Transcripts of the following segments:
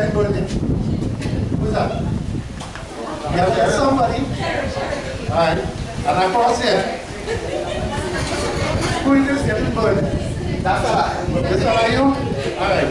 getting burning. Who's that? Yeah, there's somebody. Alright. And across here. Who is this getting burned? That's all. This one are you? Alright.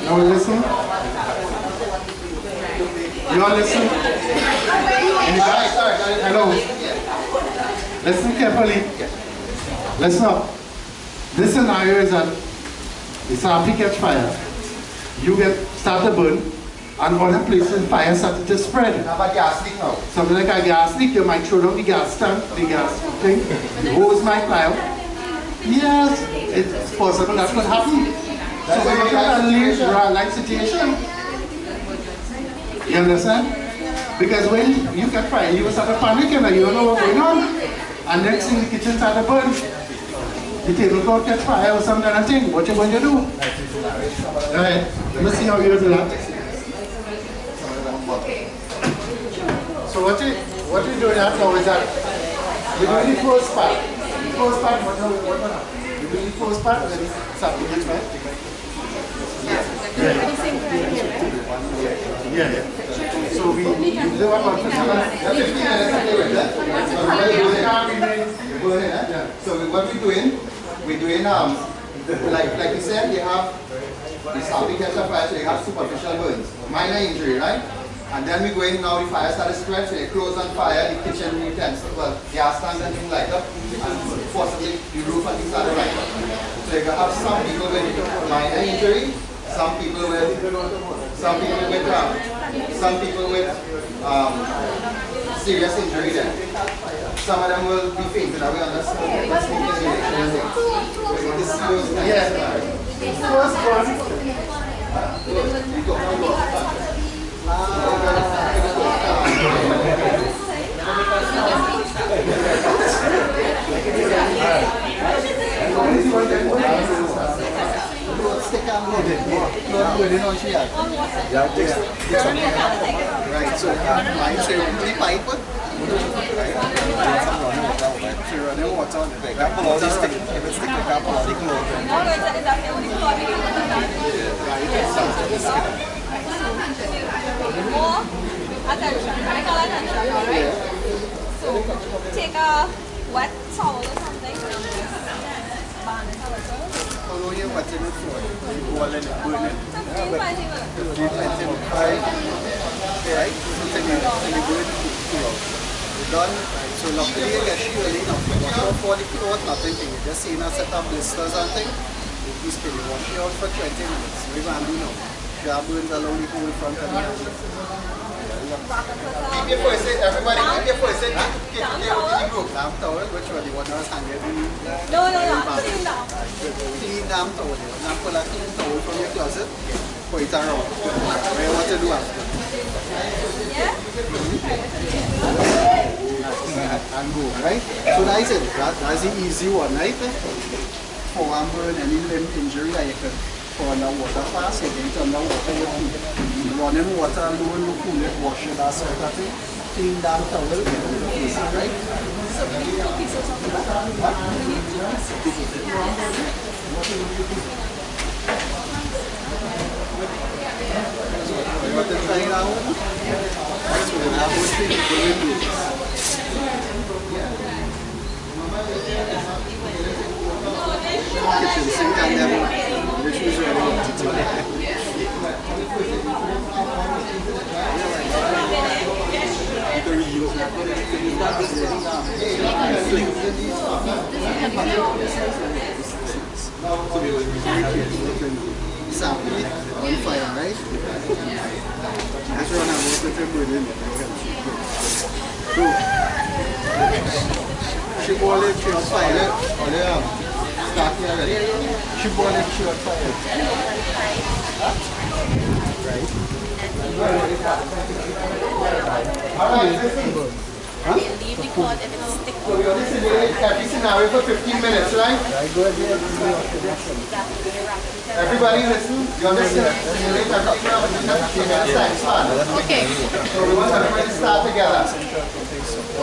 No, listen. You all listen? Hello. Listen carefully. Listen up. This scenario is that the sampy catch fire. You start to burn, and other places fire started to spread. How about gas leak now? Something like a gas leak, you might throw down the gas tank, the gas thing, the hose might fly out. Yes, it's possible that could happen. So we're looking at a light situation. You understand? Because when you get fire, you will start to panic and you don't know what's going on. And next thing the kitchen started to burn. The tablecloth catch fire or some kind of thing. What you going to do? Alright, let me see how you do that. So what you doing now is that we're doing the first part. The first part, what we're doing the first part, then something gets right. Yeah. So we do about 15 minutes. So what we're doing, like you said, you have the sampy catch fire, so you have superficial burns, minor injury, right? And then we go in now, the fire started to spread, so you close on fire, the kitchen utensils, well, gas tanks and things like that, and possibly the roof and things started right up. So you can have some people with minor injury, some people with serious injury then. Some of them will be fainting away on the smoking injection and things. Yeah. First one. Right, so mine's really pipe. Right? So you're running water on the back. That pull out the stick. If it's stick, that pull out the clothes. More attention, medical attention, alright? So take a wet towel or something. How long you wet in the floor? You go all in it, burn it. 15, 20 minutes. 15, 20 minutes. Right? So you go in cool out. You're done. So luckily you get really enough. Wash out for the clothes, nothing. You just see a set of blisters and thing. You spin it. Wash it out for 20 minutes. What you going to do now? Grab burns along the whole front of the house. Keep your first aid, everybody. Keep your first aid. Damp towel, which one? The one that was hanging in? No. Clean down. Clean damp towel. Now pull a clean towel from your closet. Put it around. What you want to do after? Yeah? And go, right? So that's it. That's the easy one, right? For one burn, any limb injury that you can pour underwater fast, you can turn underwater with running water alone, you cool it, wash it, that sort of thing. Clean down towel, right? So we need 2 pieces of that. We need 2 pieces. You want to try now? So we'll have one thing to do with kitchen sink and then which is really what to do. So we will be very careful. Sapi on fire, right? Let's run a water to put in. So, she boiled it, she on fire. Start here already. She boiled it, she on fire. Right? Huh? Leave the cord if it's sticky. So we only simulate every scenario for 15 minutes, right? Go ahead. Everybody listen. You understand? Simulate everything now within a 15 minutes time span. Okay. So we want everybody to start together.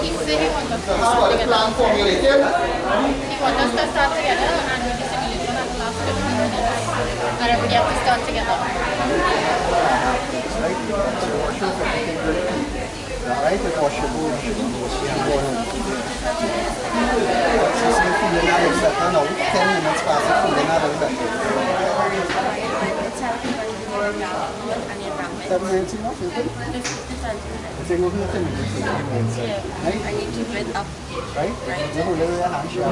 He said he wants us So how about the plan formulated? He wants us to start together and do the simulation at the last 15 minutes. And everybody have to start together. Right, the washable. She's feeling a little better now. 10 minutes past it, feeling a little better. 7:19 now, you think? I think we're going to finish. Right? I need to keep it up. Right? You hold it with your hand. You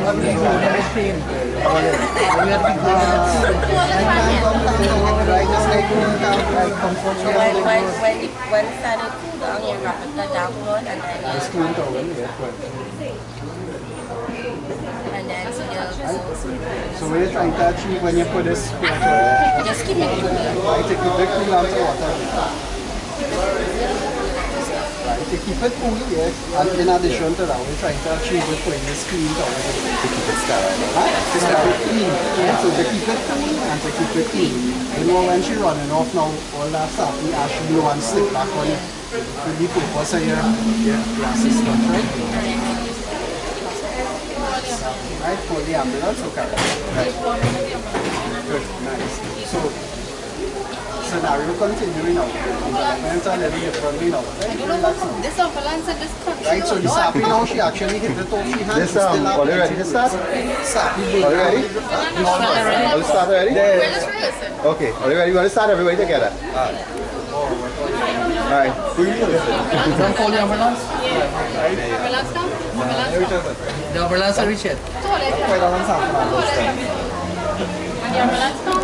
When it started cool down, you wrap it downward and then spoon towel, yeah. and then So what you're trying to achieve when you put this water? just keep it cool. Right, to keep it cool and water. Right, to keep it cool, yeah. And in addition to that, we're trying to achieve with putting the screen down to keep it sterile. To keep it clean. Yeah, so to keep it cool and to keep it clean. You know when she's running off now, all that stuff, we actually blow and slip back on it. To the purpose of your assistant, right? Right, for the ambulance, okay. Right. Good, nice. So, scenario continuing now. Developments are a little differently now. Right? This ambulance in this country. Right, so the Sapi now, she actually hit the top she had. This are you ready to start? Sapi. Are you ready? Are you start already? We're just rehearsing. Okay, are you ready? You want to start everybody together? Alright. Who you listen? Don't call the ambulance? Ambulance come? Ambulance come? The ambulance reach it. Toilet. Quite a long time. And the ambulance come?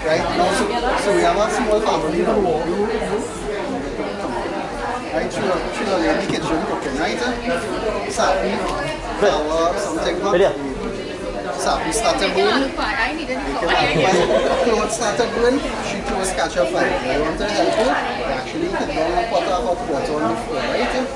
Right, now, so we have a small family. Right, she's in the kitchen cooking, right? Sapi, flour, something hot. Sapi started going. I need a Clothes started going, she throws catch a fire. I want to help her. Actually, he can go and put a hot water on the floor, right?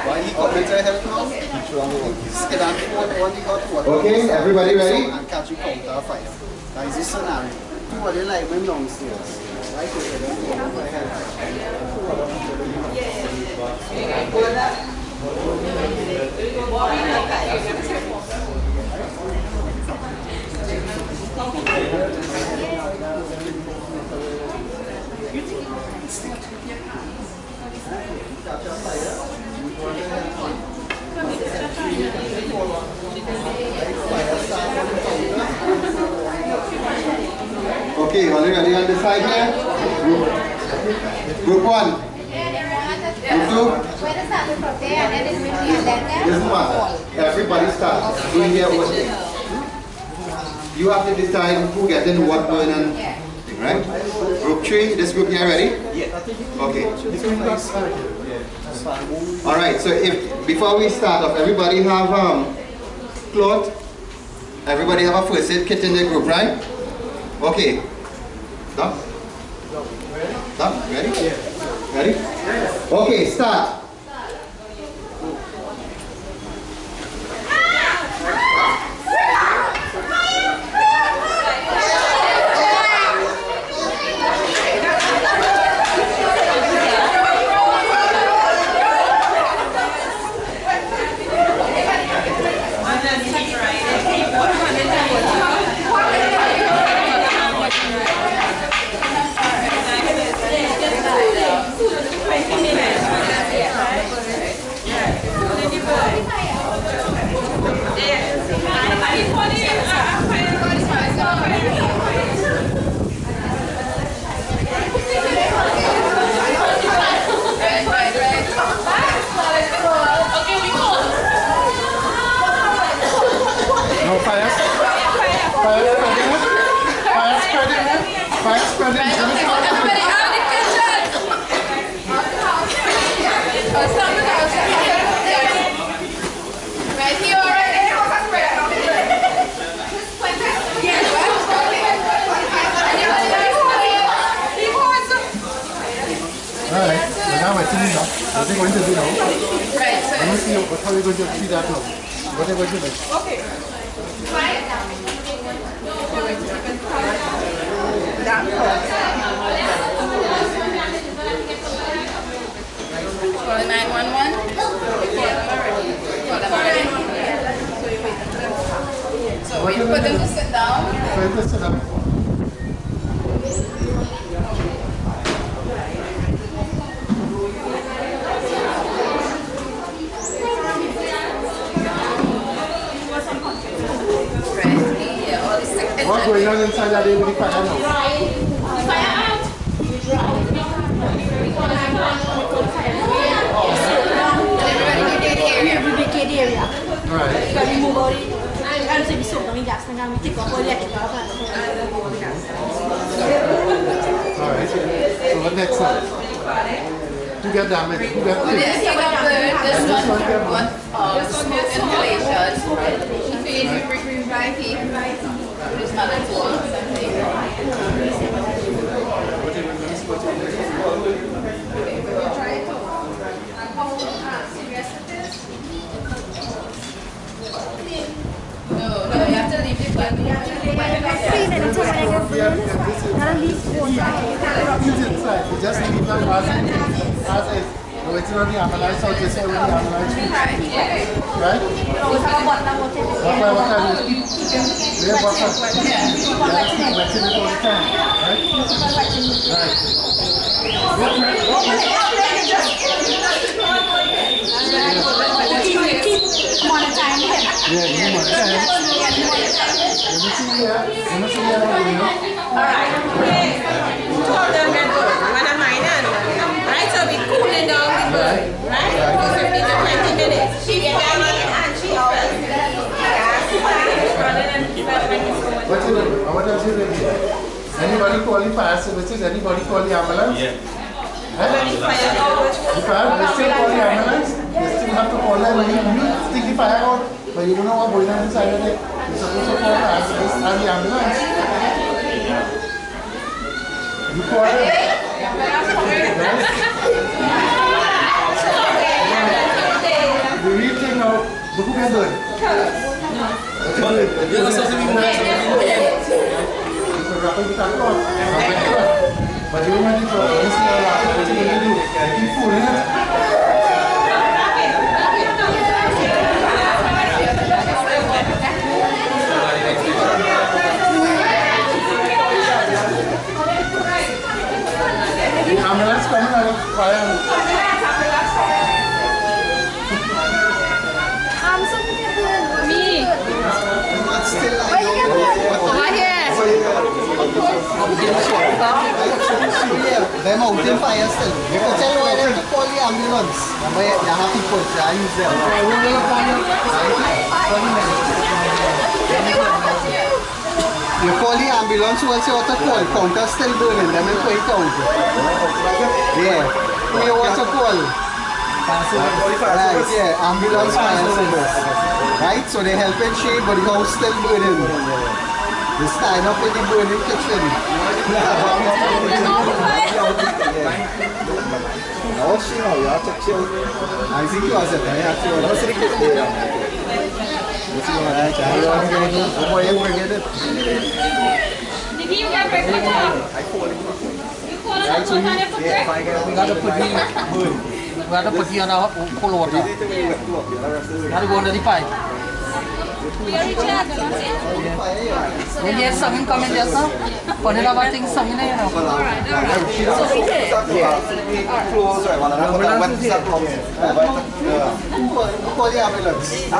While he coming to help now, he threw on the skin and phone on the hot water. Okay, everybody ready? And catch you counter a fire. That is the scenario. Do what they like when downstairs. Right over there. Okay, are you ready on this side here? Group 1. Group 2. Doesn't matter. Everybody starts. In here, what you have to decide who gets in what burn and thing, right? Group 3, this group here ready? Yeah. Okay. Alright, so if before we start off, everybody have cloth. Everybody have a first aid kit in the group, right? Okay. Stop. Stop. Ready? Yeah. Ready? Okay, start. now I think now. What they're going to do now? Right. I want to see how you're going to treat that now. What they're going to do? Okay. Call 911. So we put them to sit down. So you just sit down. What's going on inside that with the fire now? Barricade area. Right. You can remove all the and so we soak down the gas and we take off all the electrical appliances. Alright. So what next now? Who got damaged? Who got killed? This one smoke inhalation. Feed revive heat. There's not a tool. No, you have to leave the plug. Clean it until when I get burn. Not leave water. He's inside. You just leave them as is. No, it's not the ambulance, so just say when the ambulance reaches. Right? Always have a bottle of water. That's why what time is it? We have water. Yeah, keep wetting it all the time. Right? Right. Keep monitoring him. Yeah, you monitor him. Let me see here. Alright. Told them that when I'm minor. Right, so we cooling down the bird. Right? For 15 to 20 minutes. She came in and she opened. What else is there? Anybody call the fire services? Anybody call the ambulance? Yeah. The fire, they still call the ambulance? They still have to call them. You stick the fire out, but you don't know what's going on inside of it. You're supposed to call the fire service and the ambulance. You call them. The real thing now, look who can do it. You're not supposed to be more. But you want to do this, what you going to do? Keep fooling it. The ambulance coming out of fire. Me. Over here. Them out in fire still. You can tell where them to call the ambulance. But you have people to use them. You call the ambulance, once you want to call, counter still burning, them will point out. Yeah. You want to call. Right, yeah, ambulance fire service. Right, so they help and shade, but the house still burning. They stand up in the burning kitchen. No, she know, you have to chill. I think you was it, I have to. No, see the kitchen. What's he going to do? What are you going to get it? Did you get breakfast? You call us for breakfast? We got to put you on our cold water. Got to go under the pipe. We are reaching out, don't you? When you have something coming just now, put it about things something there, you know. Alright. So we did it. Close, right? One another. What's that problem? Call the ambulance. I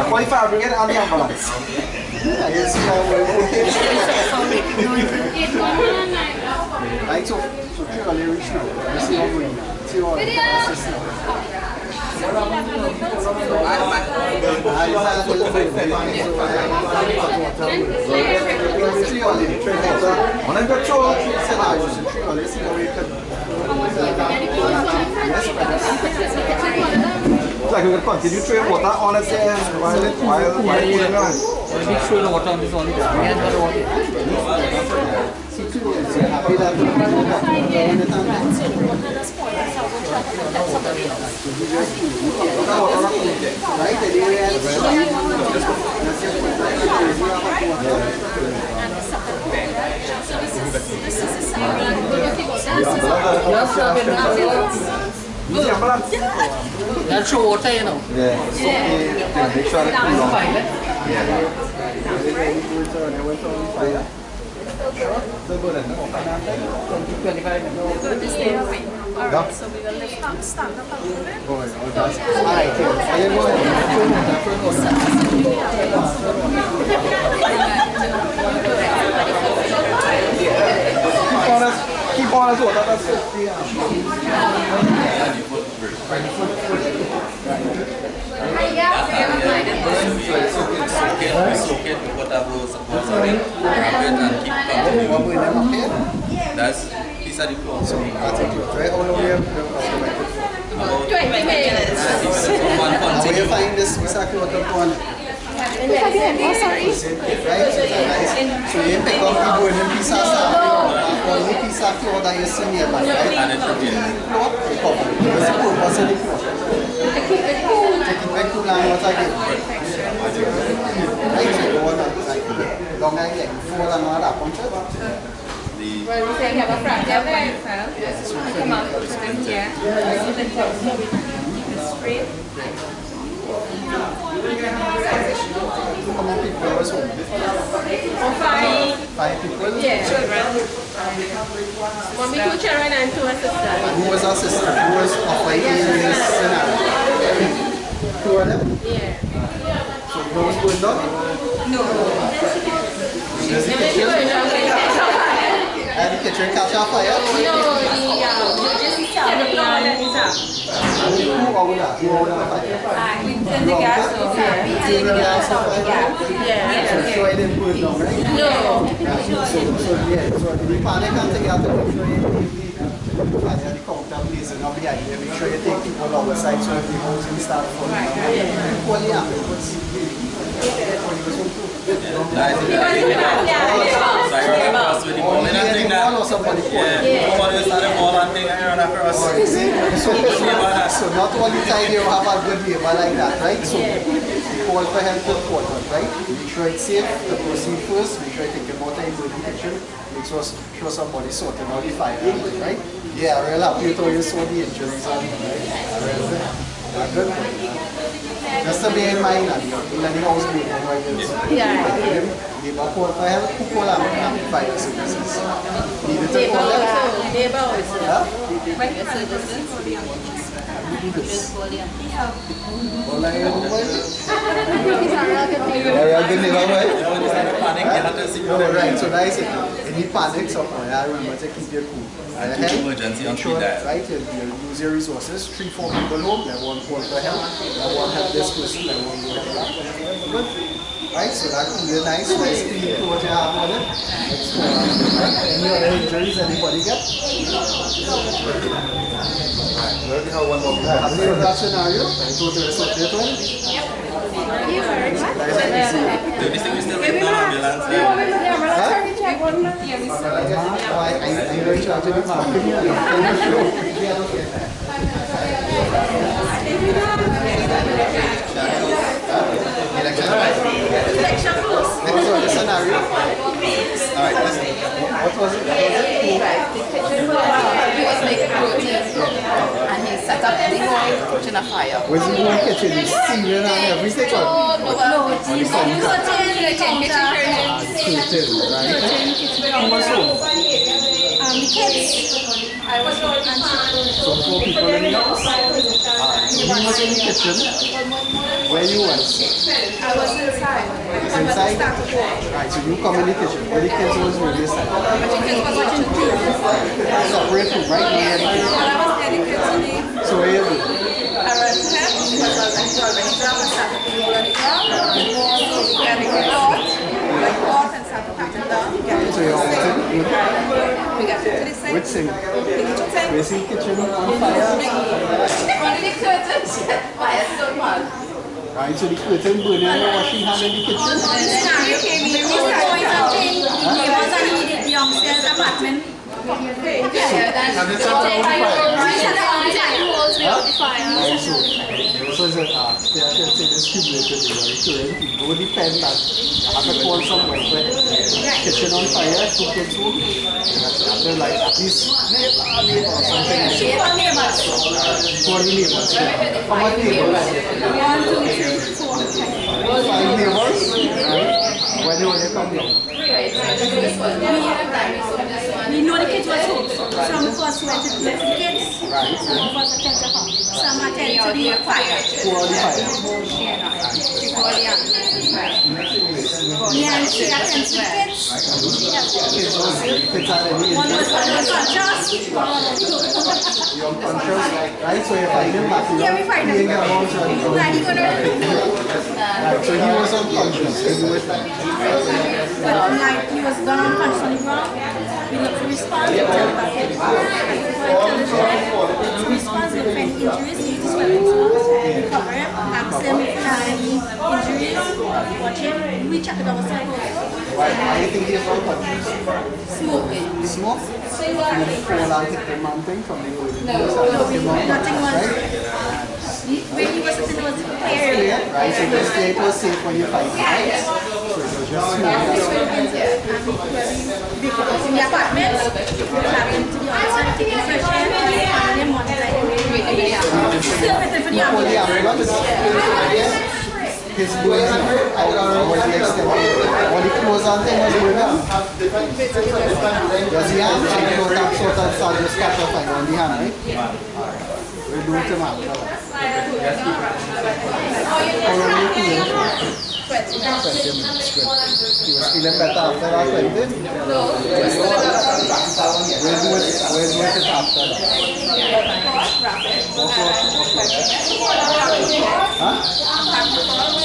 call the fire brigade and the ambulance. Right, so truly reach now. Let's see how we see how the system. On a control, like we can continue throwing water on it there while cooling down. Big throw the water on this only. We have got water. happy that you know what when the time comes. Right? Anyway, That's your water, you know. yeah. Make sure that you know. Alright, so we will stand up a little bit. Alright, keep on as well. That's it. That's piece of the cloth. So that's it. Right? How long we have? 20 minutes. How you find this piece of cloth upon? Oh, sorry. Right? So you pick up the golden piece of stuff. Only piece of cloth that you see nearby, right? And it's okay. Cloth, you cover. What's the purpose of the cloth? To keep it cool and what again? Right? So you want to like long and get full and all that puncture. Well, we say we have a fracture by itself. Come out from here. Straight. How many people was home? 5 people? Yeah, children. 1 2 children and 2 assistants. Who was our sister? Who was operating in this scenario? 2 of them? Yeah. So what was going on? No. Does the kitchen? And the kitchen catch on fire? No, the just tell me that is up. Who owned that? Who owned the fire? We turn the gas off. Turn the gas off fire? Yeah. So it didn't burn down, right? No. So the panic and take out the make sure you and then the counter blazing up behind you. Make sure you take people outside so if the housing start falling down. What happens? So not all the time you have a good neighbor like that, right? So call for help to important, right? Make sure it's safe to proceed first, make sure you take your water into the kitchen, make sure somebody sorting out the fire, right? Yeah, I'm real happy to you saw the injuries on right? Good. Just to bear in mind that you're letting house be in right here. Neighbor call for help, who call out fire services? Needed to call them? Neighbor also. Huh? Fire services. All I know good neighbor, right? No, right, so that's it. Any panics or remember to keep your cool. Emergency on Sure, right, you use your resources. 3-4 people home, they want call for help, they want help this person, they want to help. Good. Right, so that could be a nice clean clothes you have on it. Any other injuries anybody get? Alright, we have one more. Have you heard that scenario? I told you to sort it one. I'm in charge of the marketing. Next one, the scenario. Alright, listen. What was it? He was making protein and he set up the whole kitchen afire. Was he in the kitchen? He's steaming and everything? No, it's Kitchen, right? Who was home? The kids. I was So 4 people in the house? So he was in the kitchen. Where you was? I was inside. Inside? Right, so you come in the kitchen. Where the kids was really inside? Separate food, right? So where you do? So you're outside? Which thing? Where's the kitchen on fire? Right, so the curtain burning and the washing hand in the kitchen? Neighbors and immediately downstairs apartment. And it's not only fire. So it's a special distributed current. It will depend that you have to call somewhere for kitchen on fire, 2 kids home. After like at least neighbor or something. She called neighbors. Call the neighbors. How much neighbors? 1, 2, 3, 4, 5. 5 neighbors. Right? When do they come down? We know the kids were home. Some of us went to the kids. Right. Some of us attend to her. Some attend to the fire. Who are the fire? Yeah, and she attends to the kids. Kids are any One was unconscious. You're unconscious, right? So you find him back. Yeah, we find him. Right, he gonna. Right, so he was unconscious. So he was like, But like he was gone unconscious on the ground. We looked for response. We turned back in. Response, look for any injuries. He used his weapons. We cover him. Ask him if he had any injuries. Watch him. We check it ourselves also. why do you think he was unconscious? Smoking. He smoked? He would fall and hit the mountain from the road. Nothing was. When he was sitting, it was clear. Right, so this gate was safe when you fight, right? So it was just smoke. Because in the apartment, we were having to the other side, taking fresh air, and then one side. Still waiting for the For the ambulance. ambulance, his boys, was the extended, all the clothes and things was going on. Was the hand, so you don't have sort of start just catch up on the hand, right? We'll do it tomorrow. How long were you feeling? 20 minutes, good. He was feeling better after that, 20? We'll do it after that. Huh?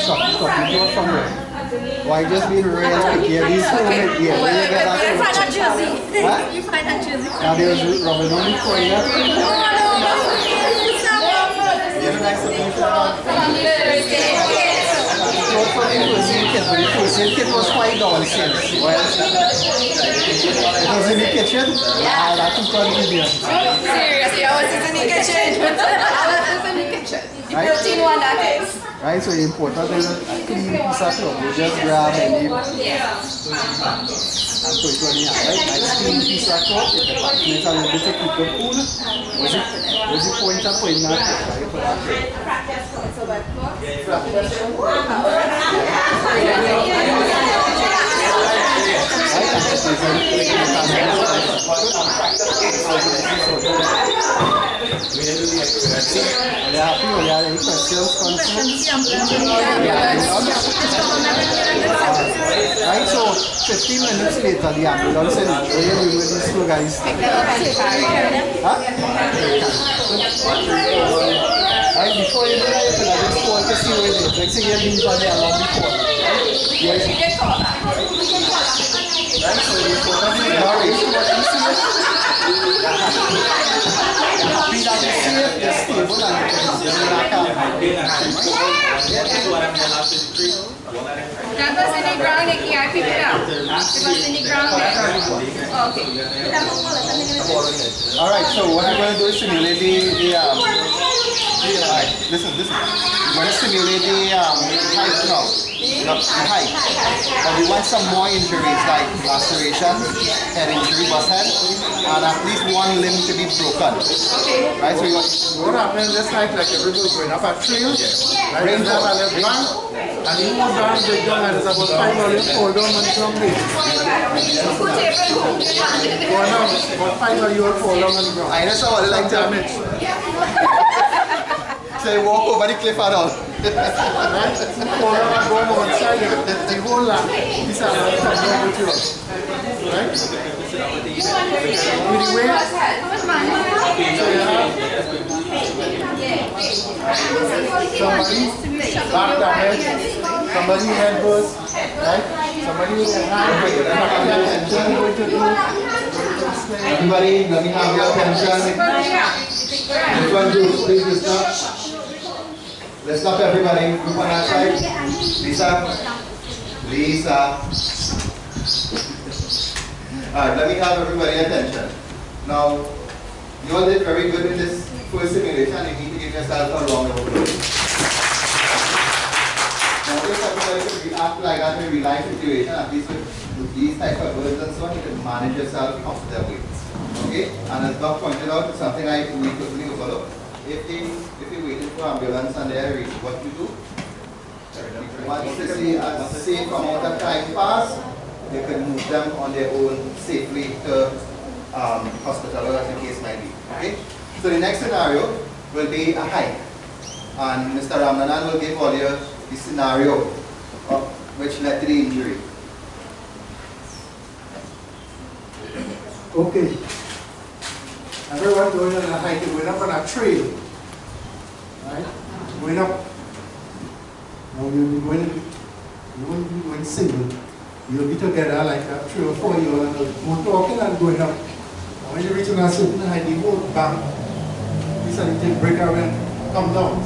Stop, you do it from where? Why just being real picky? These people, yeah, you get that. You find that jersey. Huh? You find that jersey. Now there's rubbing on the corner. The kid was quite downstairs. It was in the kitchen? Yeah, that's inconvenient. Seriously, I was in the kitchen. The protein one, that is. Right, so the important is a clean piece of cloth. You just grab any and put it on your hand, right? Nice clean piece of cloth. If you pack it a little bit to keep it cool, where's the point of putting that? Right, for that. Are you happy? Are you any questions, concerns? Right, so 15 minutes later, the ambulance and what are you doing with these two guys? Huh? Right, before you do that, you can just call to see where it is. Like say you leave on the alarm before. Right, so you put on the alarm, you see what you see. Happy that you see it, you're stable and That was in the ground, I picked it up. It was in the ground. Okay. Alright, so what I'm going to do is simulate alright, listen. I'm going to simulate the height now. The height. But we want some more injuries like laceration, head injury, bust head, and at least one limb to be broken. Right, so you want... What happens is like everybody going up a trail, right? And then a left bank, and you move down, break down, and it's about 5 minutes, fall down and come back. Go on now, about 5 minutes, you will fall down on the ground. I know somebody like Damage. So you walk over the cliff at all. Right? Fall down and go on one side, the whole lap, this are like come down with you. Right? With the weight, so you have somebody back the head, somebody head goes, right? Somebody with their hand, and then going to do. Everybody, let me have your attention. Everyone do, please listen. Let's stop everybody. Group on that side. Lisa. Alright, let me have everybody attention. Now, you all did very good in this first simulation. You need to give yourself a round of applause. Now, if everybody could react like that in a real life situation, at least with these type of words and so on, you can manage yourself comfortably. Okay? And as Doc pointed out, it's something we totally overlook. If you're waiting for ambulance and they're ready, what you do? Once they see a safe amount of time pass, they can move them on their own safely to hospital or as the case might be. Okay? So the next scenario will be a hike. And Mr. Ramnanan will give all you the scenario of which led to the injury. Okay. Everyone going on a hike, going up on a trail. Right? Going up. Now you'll be going, you won't be going single. You'll be together like 3 or 4 years and go talking and going up. And when you reach on a certain height, the whole bank, this and you take break away and come down,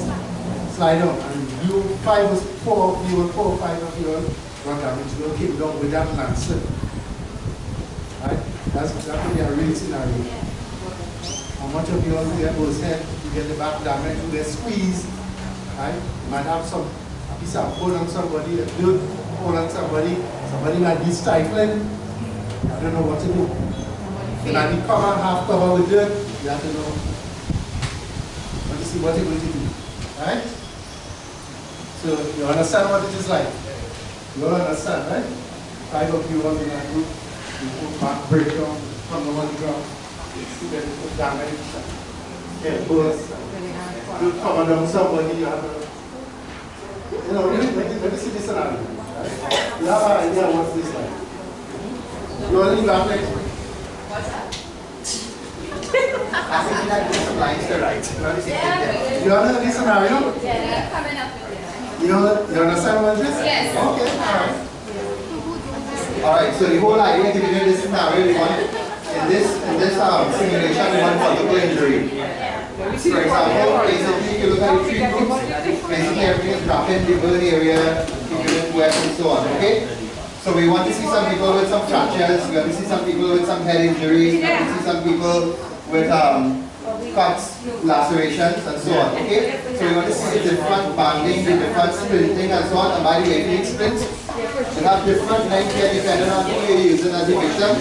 slide down. And you 4 or 5 of you got damage, you came down with that lance. Right? That would be a real scenario. How much of you all get those head, you get the back damage, you get squeezed. Right? You might have a piece of hold on somebody, a dirt hold on somebody might be stifling. I don't know what to do. You might be covered, half covered with dirt, you have to know what to see what you're going to do. Right? So you understand what it is like? You all understand, right? 5 of you all in that group, you put back break down, come on the ground, you get the damage, get burst, you cover down somebody, you have to, you know, let me see this scenario. Right? You have an idea what this is like. You only laugh like what's that? I think that this applies to right. You understand this scenario? Yeah, coming up with it. You understand what it is? Yes. Okay, alright. Alright, so the whole idea to give you this scenario, we want, in this simulation, we want multiple injury. For example, basically, you look at the 3 groups, basically everything is dropping, the burn area, keeping wet and so on, okay? So we want to see some people with some fractures, we want to see some people with some head injuries, we want to see some people with cuts, lacerations and so on, okay? So we want to see the different banding, the different splinting and so on, and by the way, each splint, they have different length here depending on who you're using as the victim.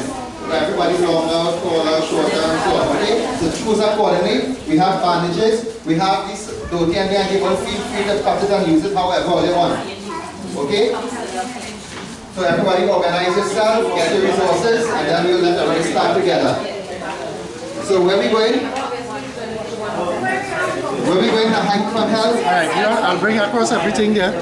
Everybody's longer, taller, shorter, and so on. Okay? So choose accordingly. We have bandages. We have this dirty and people feel free to cut it and use it however they want. Okay? So everybody organize yourself, get your resources, and then we'll let everybody start together. So where are we going? Where are we going to hike from hell? Alright, you know, I'll bring across everything there.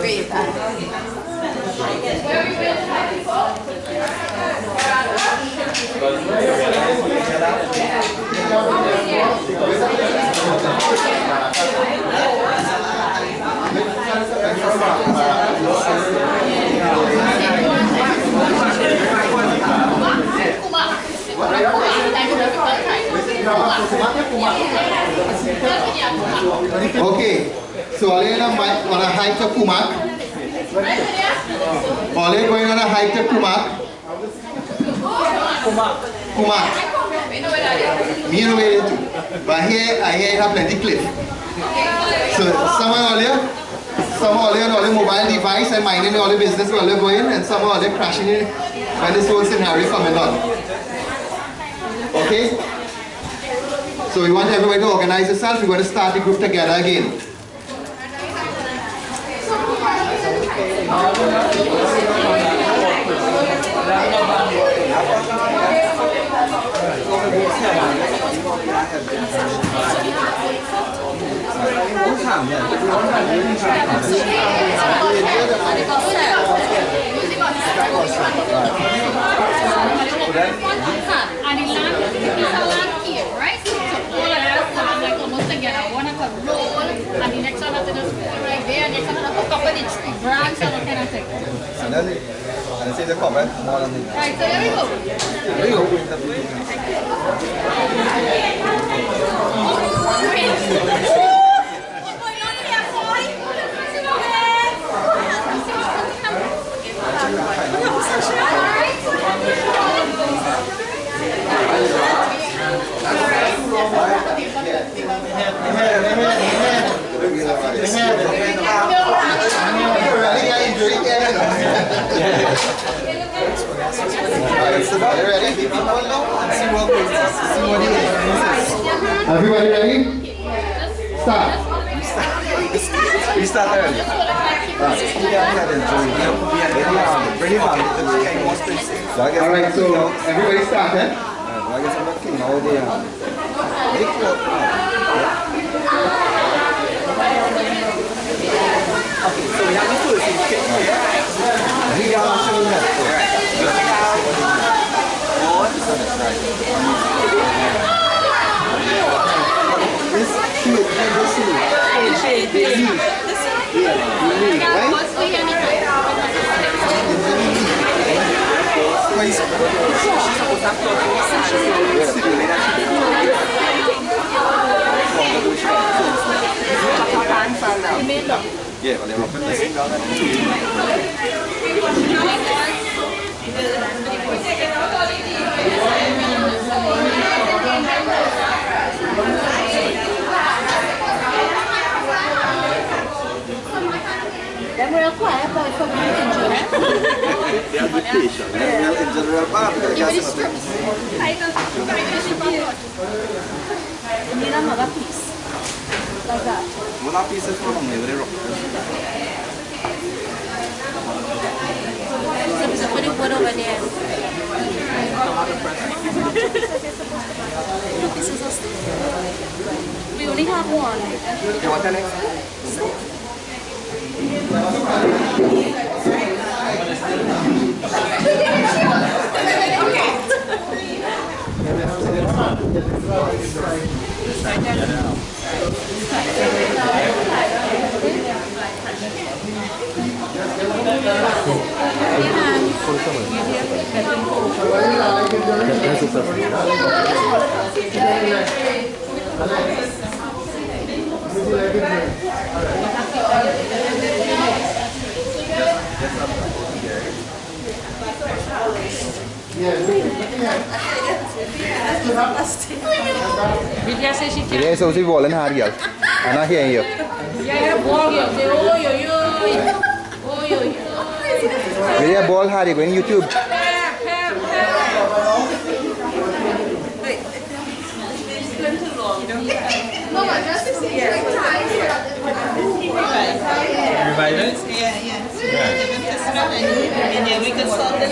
Okay, so all you on a hike to Kumak. All you going on a hike to Kumak. Kumak. Me know where it is. But here I hear you have plenty cliff. So some of all you all the mobile device and minding all the business while they're going, and some of all they crashing in when this whole scenario coming on. Okay? So we want everybody to organize yourself. We're going to start the group together again. And the land is a land here, right? So all of us are like almost together. One of them roll, and the next one has to just put right there, next one has to hook up with the tree branch and that kind of thing. And see the comment. Right, so there we go. There you What's going on here, boy? Everybody ready? Start. We start early. Alright, so everybody started. Yeah, well, they're They're real quiet, but for me to enjoy it. Even the strips. You need another piece. Like that. One piece is from me, very rough. So put it wood over there. Two pieces of stick. We only have one. You want the next? Yeah, so she's rolling hard, girl. I'm not hearing you. Really a ball hard, you're going YouTube. Revival? And then we can solve this.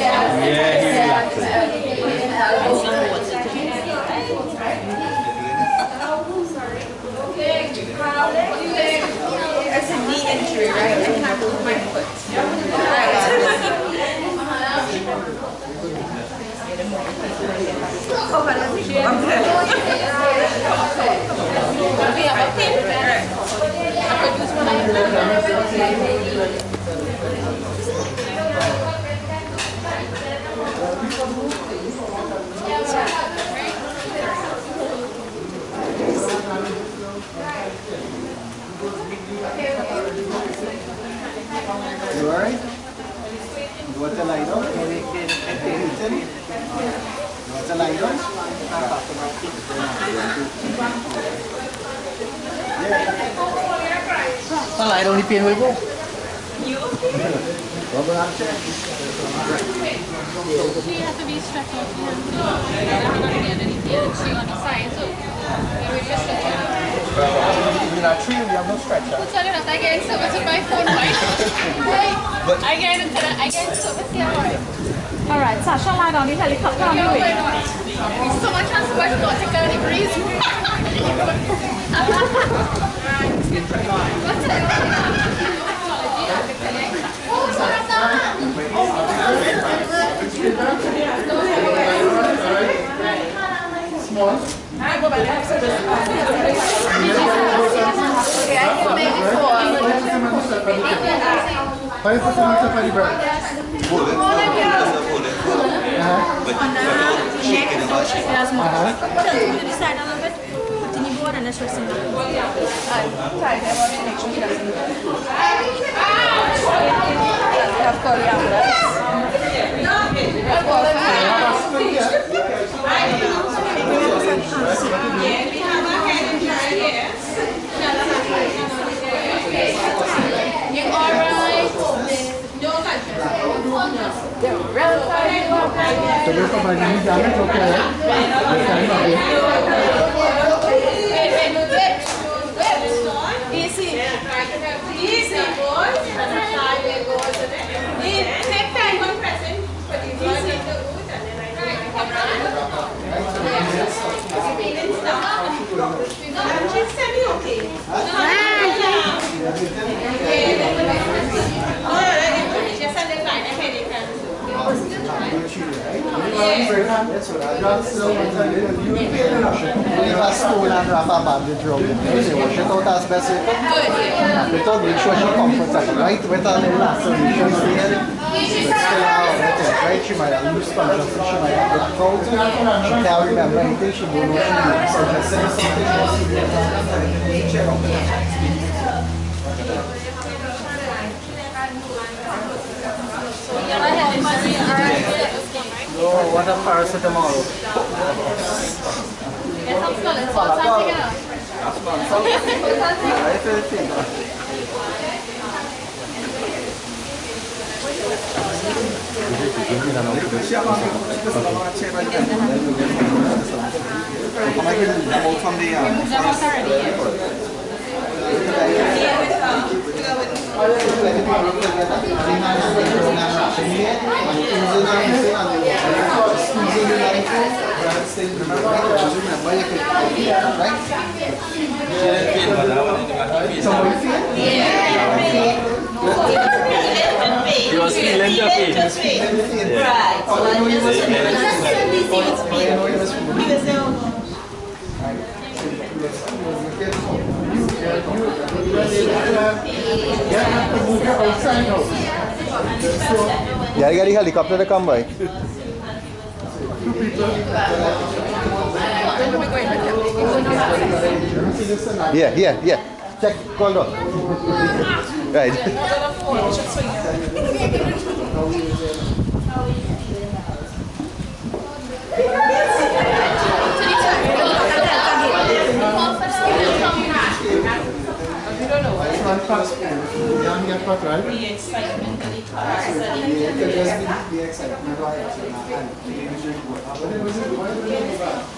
It's a knee injury, right? I can't move my foot. We have a pin. I could use one of You alright? You want to lie down? You want to lie down? Sao lại đâu đi tiền với bố? She has to be stretched out. We're not going to get anything. She on the side, so we just look at In a tree, we have no stretcher. it. Tell you that I get service with my phone, right? I get service here, right? Alright, Sasha lied on the helicopter on the way. So much has so much nautical degrees. Small. Five percent of the bread. Side a little bit. Continue board and let's rest in the You're alright. So we're providing damage, okay? Easy, boys. Side goes. Take time on pressing. But you work in the wood and then I come around. She's semi-okay. Just a little line ahead. Leave a spoon and wrap a bandage around it. Wash it out as best you can. Because make sure she comfortable, right? With a little lacerations there. But still out with it, right? She might have loose sponges, she might have black out. She can't remember anything, she don't know what she needs. So just say something else. Check out the oh, what a paracetamol. I feel it. He was feeling the pain. Right. Yeah, you got the helicopter to come by. Yeah. Check, call down. Right.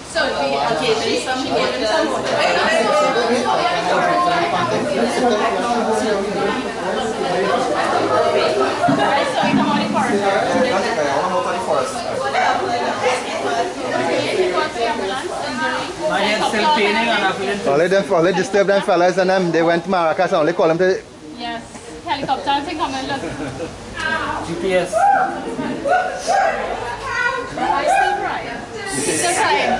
So we occasionally some give him some water. Still paining and I feel All they disturb them fellas and them, they went to Maracas and only call them to... Yes. Helicopter thing come and look. GPS. I still crying. Still crying.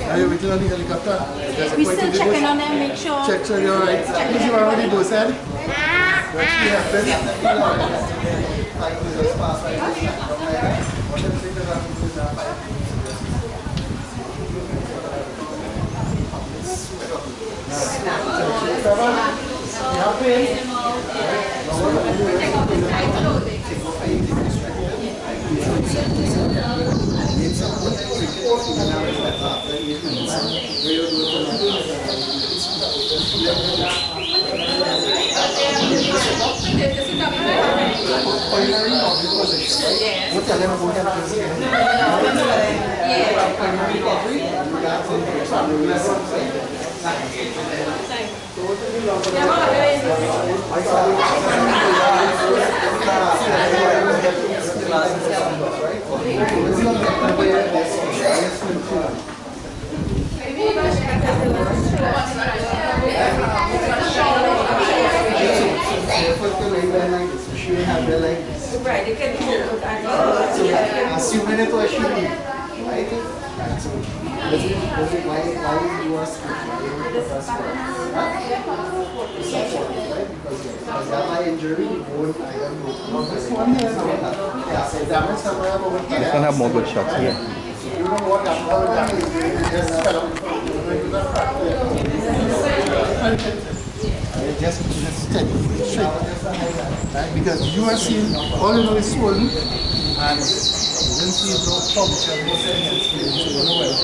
Are you waiting on the helicopter? We still checking on them, make sure. Check you're right. Is you already both said? What she happened? Right, you can hear. Assuming it was she, right? So, why you are because my injury won't, I don't know. This one here, This one have more good shots here. You know what damage just fell just steady, straight. Right? Because you are seeing, all you know is swollen, and you don't see no public so you don't know well.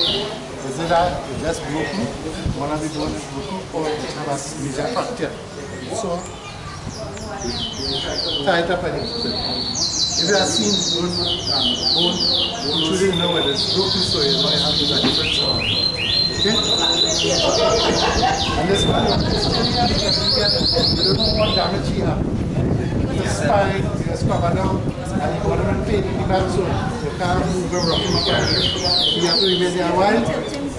But Is it that it's just broken, one of the bones is broken, or it has major fracture? So, tie it up and keep it. If you have seen bone, you shouldn't know whether it's broken, so you know you have to do a different sound. Okay? And this one, you don't know what damage you have. The spine, just cover down, and the ornament pain in the back, so you can't move them rocky mechanically. You have to remain there a while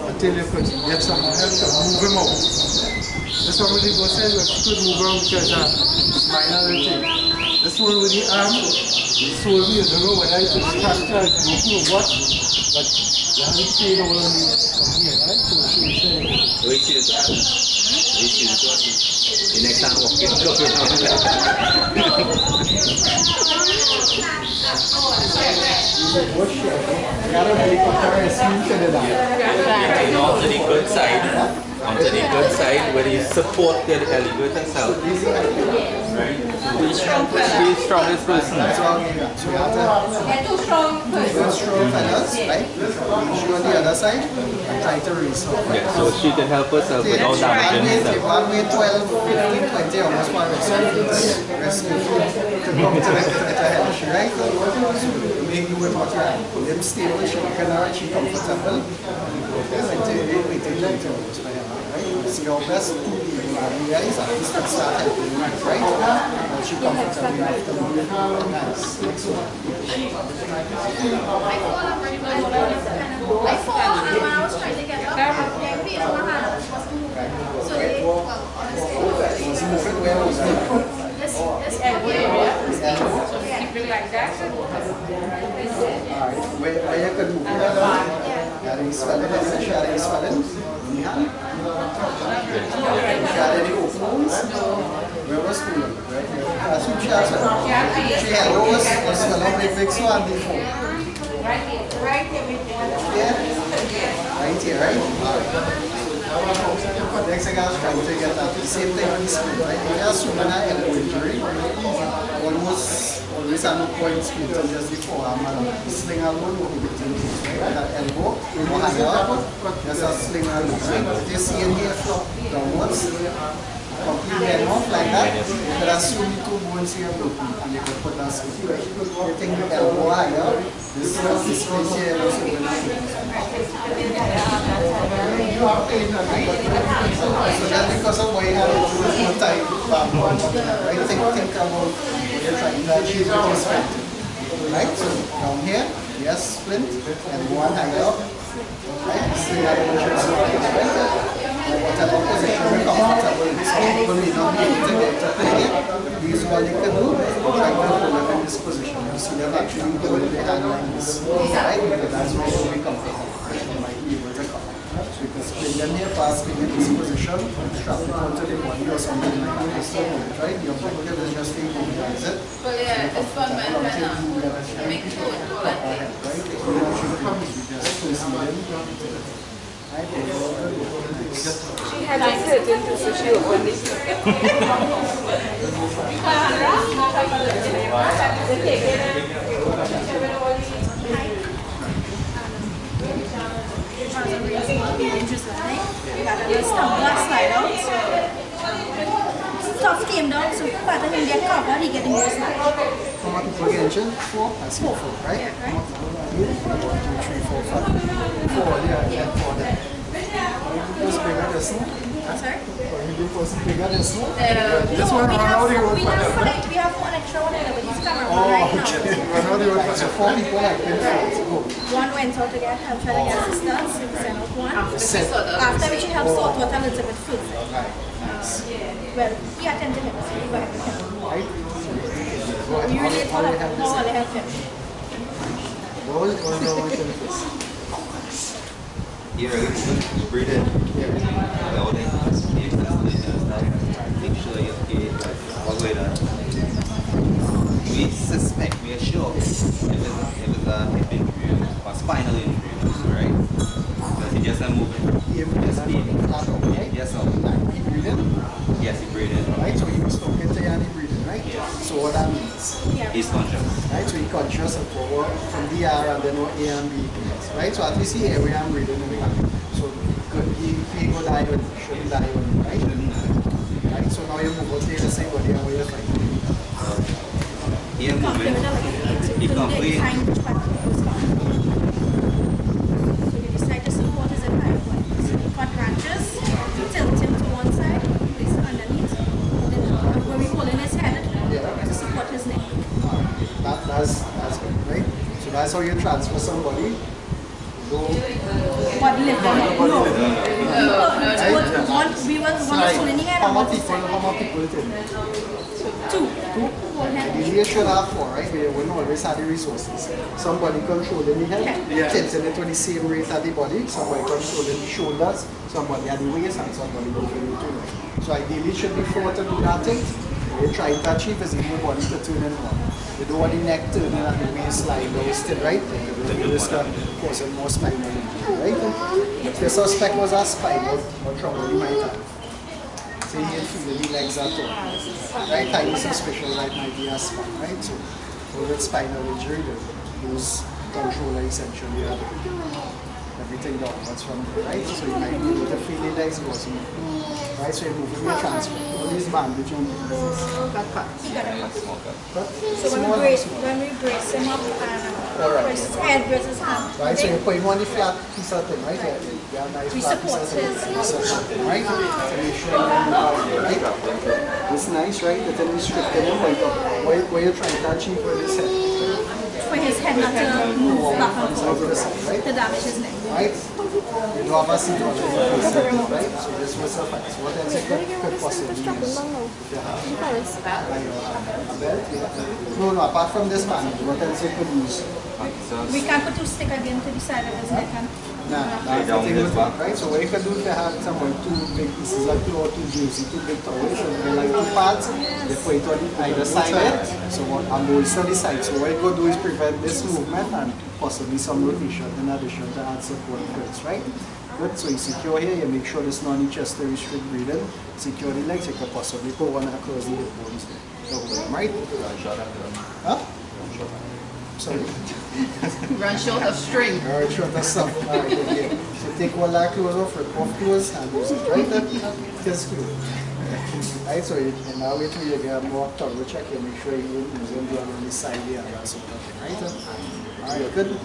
until you could get some help to move them out. This one with the both sides, you could move them because it's minor thing. This one with the arm, the sole, you don't know whether it's fractured, broken or what, but you have to pain over on here, right? So it's the next time walking. Onto the good side. Onto the good side where you support the elevator itself. Right? Be the strongest person. So we have to two strong fellas, right? She on the other side and try to raise her. Yeah, so she can help herself without damaging herself. One way 12, 15, 20, almost one rescue to come to the help, right? So make you with what you have. Them stable, she can she comfortable. See your best to you guys at least start helping, right? And she comfortable enough to move. Nice. Next one. I saw and when I was trying to get up, the pain in my hand was moving. So they Was moving where was it? this area. So keep it like that. Alright, where you could move. Are you swelling? Are you swelling? Any openings? Where was schooling? Right here. That's what she has. She had always swelling the big one before. Right here. Yeah? Right here, right? Next thing I was trying to get at the same thing on the screen, right? We have so many elbow injury. Almost always at no point split just before I'm sling alone over between that elbow, we don't hang up, just a sling alone. You see in here flop downwards, completely head off like that, but assume you two bones here broken and you can put that sling. You think the elbow higher, this space here is so that's because of why you have to do more time right? Think about what you're trying to achieve with your sprint. Right? So down here, yes, sprint, and one higher up. Right? Sling out the motion right? Whatever position you're comfortable with, some people may not be able to get to play it. These are what they can do. Try to hold them in this position. You see them actually holding their hand like this. Right? Because that's where you'll be comfortable. You might be able to come. So you can spring them here fast, spring in this position, strap it onto the body or something like that. It's still hold it, right? Your objective is just to immobilize it. Well, yeah, this one man can make it good. Right? You just twist them. Right? She had a certain so she opened it. Stuff came down, so rather than get covered, he getting more slide. Come on, again, 4 and small 4, right? Yeah, right. 1, 2, 3, 4, 5. 4, yeah, 4 there. Who's bigger this one? Sorry? Who's bigger this one? This one, we have one extra one in with his camera Oh, right okay. now. So 4 people like pin forwards. Go. One went out to get help, try to get assistance, we sent out one. After we should have salt water a little bit first. Well, he attended him, so we go ahead with him. Right? We really thought of how I help him. What was going on with him first? Here, you breathe in. Hold it. Make sure you're okay. All the way down. We suspect, we are sure if it's a hip injury or spinal injury, right? Because he just moving. Just being. Yes, sir. He breathed in? Yes, he breathed in. Right, so he was talking to you and he breathing, right? Yeah. So what that means? He's conscious. Right, so he conscious and forward from DR and then what A and B is, right? So at least here we are breathing in the back. So shouldn't die on you, right? Right? So now you move out to the same body and where you're fighting. Here moving. He complete. So you decide to support his entire body. So you cut branches, tilt him to one side, place it underneath, then when we pull in his head to support his neck. That's good, right? So that's how you transfer somebody. What lift them up? No. We were pulling in How much people it in? Two. Usually you should have four, right? We wouldn't always have the resources. Somebody controlling the head, tilting it to the same rate as the body, somebody controlling the shoulders, somebody at the waist, and somebody moving the two. So ideally it should be four to do that thing. What you're trying to achieve is the body to turn in one. You don't want the neck turning at the waistline, though, still, right? You just cause more spinal injury, right? If the suspect was a spinal or trauma, you might have. Say he had feeling the legs at all. Right? Tiny suspicion that might be a spine, right? So with spinal injury, those controller essentially have everything downwards from there, right? So you might be able to feel the legs crossing. Right? So you're moving your transfer. All these bandage on the So when we brace him up and brace his head, brace his hand. Right, so you're putting on the flat piece of thing, right? You have nice We flat support piece of thing, right? So make sure you right? It's nice, right? But then you strip them and point up. What you're trying to achieve with this head? For his head not to move back and forth, To the side, right? to damage his neck. Right? You do have a seat on the face, right? So this was suffice. What else you could possibly use? If you have a belt, yeah. No, apart from this bandage, what else you could use? We can put two stick again to the side of his neck and That's the thing with it, right? So what you can do if you have someone two big pieces like two or two juicy, two big towels, so they're like two pads, they put it on either side, so on both on the side. So what you could do is prevent this movement and possibly some rotation in addition to add support grips, right? Good, so you secure here, you make sure there's no any chest to restrict breathing, secure the legs, you could possibly put one across the hip bones to hold them, right? Huh? Sorry. Run short of string. Alright, short of stuff. Alright, okay. So take one leg close off, rip off close, and use it, right? Just screw. Right, so in that way too, you get a more thorough check, you make sure you use them on the side here and that sort of thing, right? Alright, good.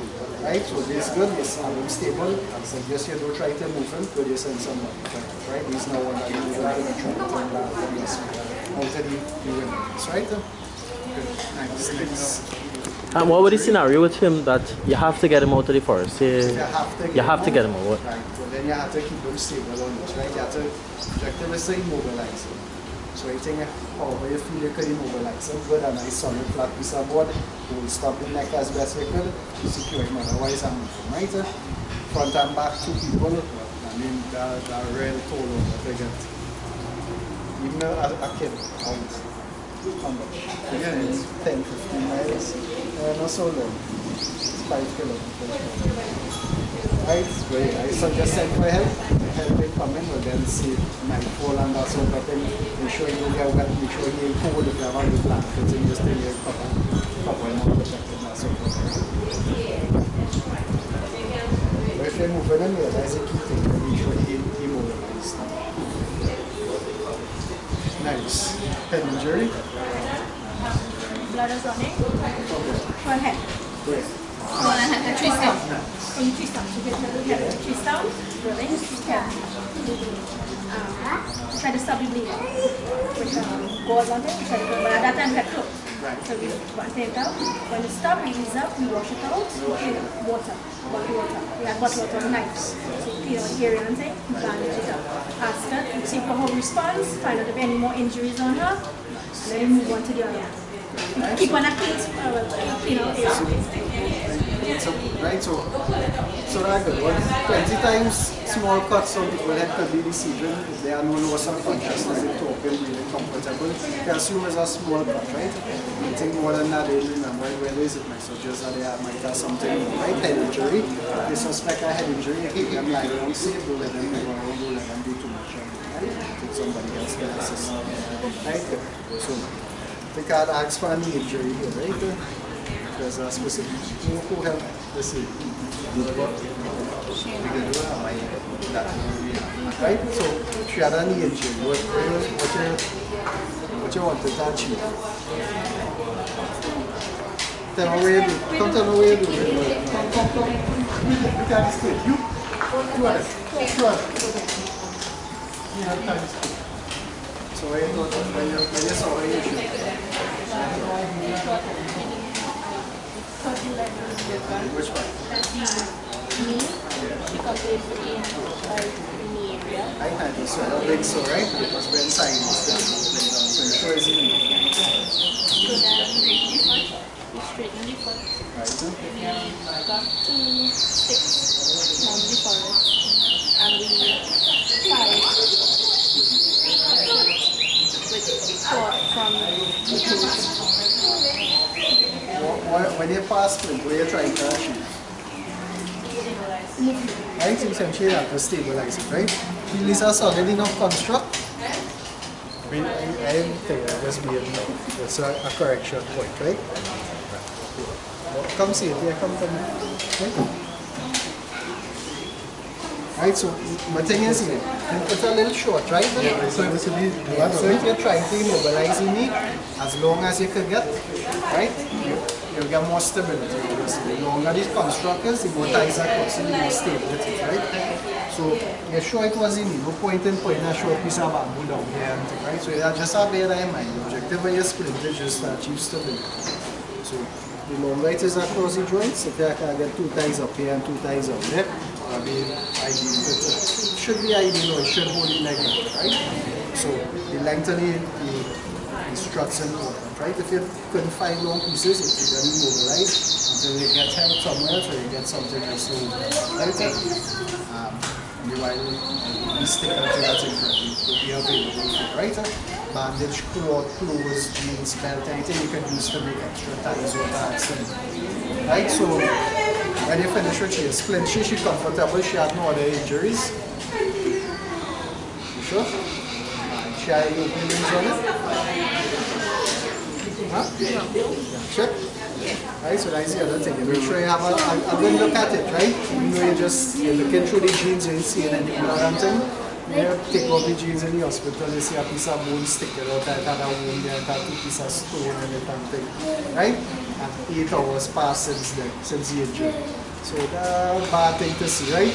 Right, so this is good, this is stable. I suggest you don't try to move him, because you send someone, right? He's now one that you move him to the trunk and back from this out of the windows, right? Good, nice, nice. And what was the scenario with him that you have to get him out of the forest? You have to get him out. Right, well then you have to keep him stable on this, right? You have to objectively say immobilize him. So I think however you feel you could immobilize him, good and nice solid flat piece of board, you will stop the neck as best you could to secure him, otherwise I'm right? Front and back two people, I mean they're real tall over to get. Even a kid out. How much? Yeah, it's 10, 15 miles. Not so long. It's 5 kilometers. Right? Great. I suggest send for help. Help will come in, but then see might fall and that sort of thing. Make sure you get wet, make sure you cold if you have a new blankets and just take your cover and more protected and that sort of thing. But if you're moving in there, that's a key thing. Make sure you immobilize. Nice. Head injury. Blood is running. For head. Great. So I had to twist down. When you twist down, you get the head twist down, rolling, try to stop the bleeding. Which goes on there, try to go, but at that time we had clothes. So we take it out. When it stops, we ease up, we wash it out, clean it, water, bottle water. We had bottle water on knives. So clean out the area and say, bandage it up. Ask her, see how her response, find out if any more injuries on her, and then we move on to the other one. Keep on a clean out area. So, right, so that's good. 20 times small cuts on people head could be deceiving if they are no loss of consciousness, they talking really comfortable. You can assume it's a small cut, right? You think more than that, they remember where is it, might suggest that they might have something, right? Head injury. They suspect a head injury, you keep them lying down safe, don't let them move around, don't let them do too much, right? Take somebody else to assist, right? So, they can't ask for any injury here, right? There's a specific who help the city. right? So she had a knee injury. What you wanted to achieve? Tell me where you do. Come tell me where you do. Come. You can't stay. You are it. So where you go? When you saw where you shoot. Which one? Because it's in the area. I think so. I don't think so, right? Because when sign is there. So you sure it's in me. So then we straighten the foot. Right. We got 2 sticks from the forest and we tie it with cord from the tools. When you pass sprint, what are you trying to achieve? Right? So essentially you have to stabilize it, right? Feel is a solid enough construct. I think that just be enough. That's a correction point, right? Come see it, yeah, come. Right, so my thing is here, it's a little short, right? So if you're trying to immobilize your knee, as long as you can get, right, you'll get more stability. The longer this construct is, the more ties are crossed, the more stable it is, right? So you're sure it was in knee, no point in putting a short piece of bamboo down here, right? So you just have bear that in mind. The objective when you sprint is just to achieve stability. So the longer it is across the joints, if I can get 2 ties up here and 2 ties up there, it'll be ideal. It should be ideal, or it should hold it like that, right? So the length of the struts and all that, right? If you couldn't find long pieces, it should be immobilized until you get help somewhere else or you get something else to right? While the stick until that's incredible, will be available for you, right? Bandage, cloth, clothes, jeans, belt, anything you can use to make extra ties or tags. Right? So when you finish with your splint, she's comfortable, she had no other injuries. You sure? She had any openings on it? Huh? Check? Right, so that's the other thing. Make sure you have a good look at it, right? Even though you're looking through the jeans, you ain't seeing anything or something. You take off the jeans in the hospital, you see a piece of bone sticking out, that had a wound there, that 2 pieces of stone and that thing, right? And 8 hours passed since the injury. So that's a bad thing to see, right?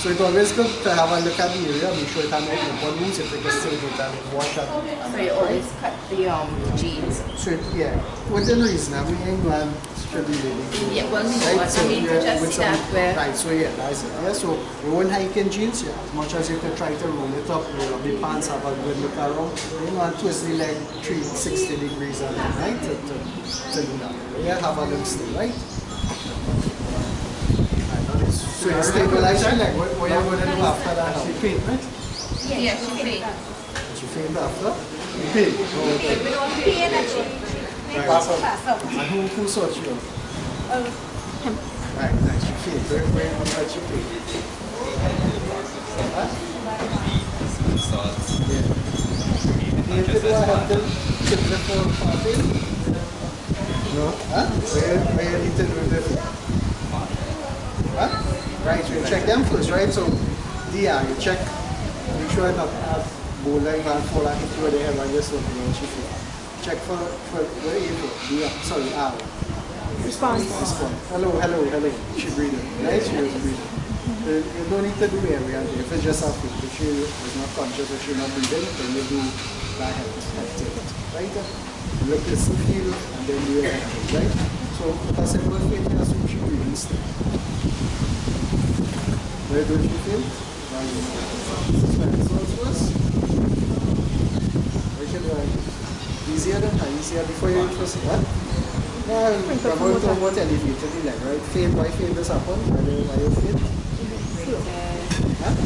So it's always good to have a look at the area, make sure it has no open wounds, if you can still get that wash it. So you always cut the jeans? So yeah, within reason, I mean, England should be really good. Yeah, well, right? I mean, just see that where... Right, so yeah, that's it. Yeah, so you won't hike in jeans, yeah, as much as you can try to roll it up, roll up the pants, have a good look around, you know, and twist the leg 360 degrees on it, right, to do that. Yeah, have a look still, right? So you stabilize your leg, what are you going to do after that? She faint, right? Yeah, she faint. She faint after? You faint? We don't pain and she pass out. And who saw you? Him. Right, nice. She faint. Where did she faint? Huh? Yeah. You did what happened? Chip the phone party? No? Huh? Where you need to do this? Huh? Right, so you check them first, right? So, DR, you check, make sure not have bowling and fall and hit you with the head and just something else you feel. Check for what are you feel? DR, sorry, R. Response. Hello. She breathing. Right? She is breathing. You don't need to do every day. If it's just a feel, if she is not conscious, if she's not breathing, then you do that activity. Right? Look, listen, feel, and then do your activity, right? So, if a simple feel, you assume she breathing still. Where don't you feel? Easier than that, easier before you first what? Well, I'm going to talk about elevated the leg, right? Faint, why faint this happen? Why you faint? Huh?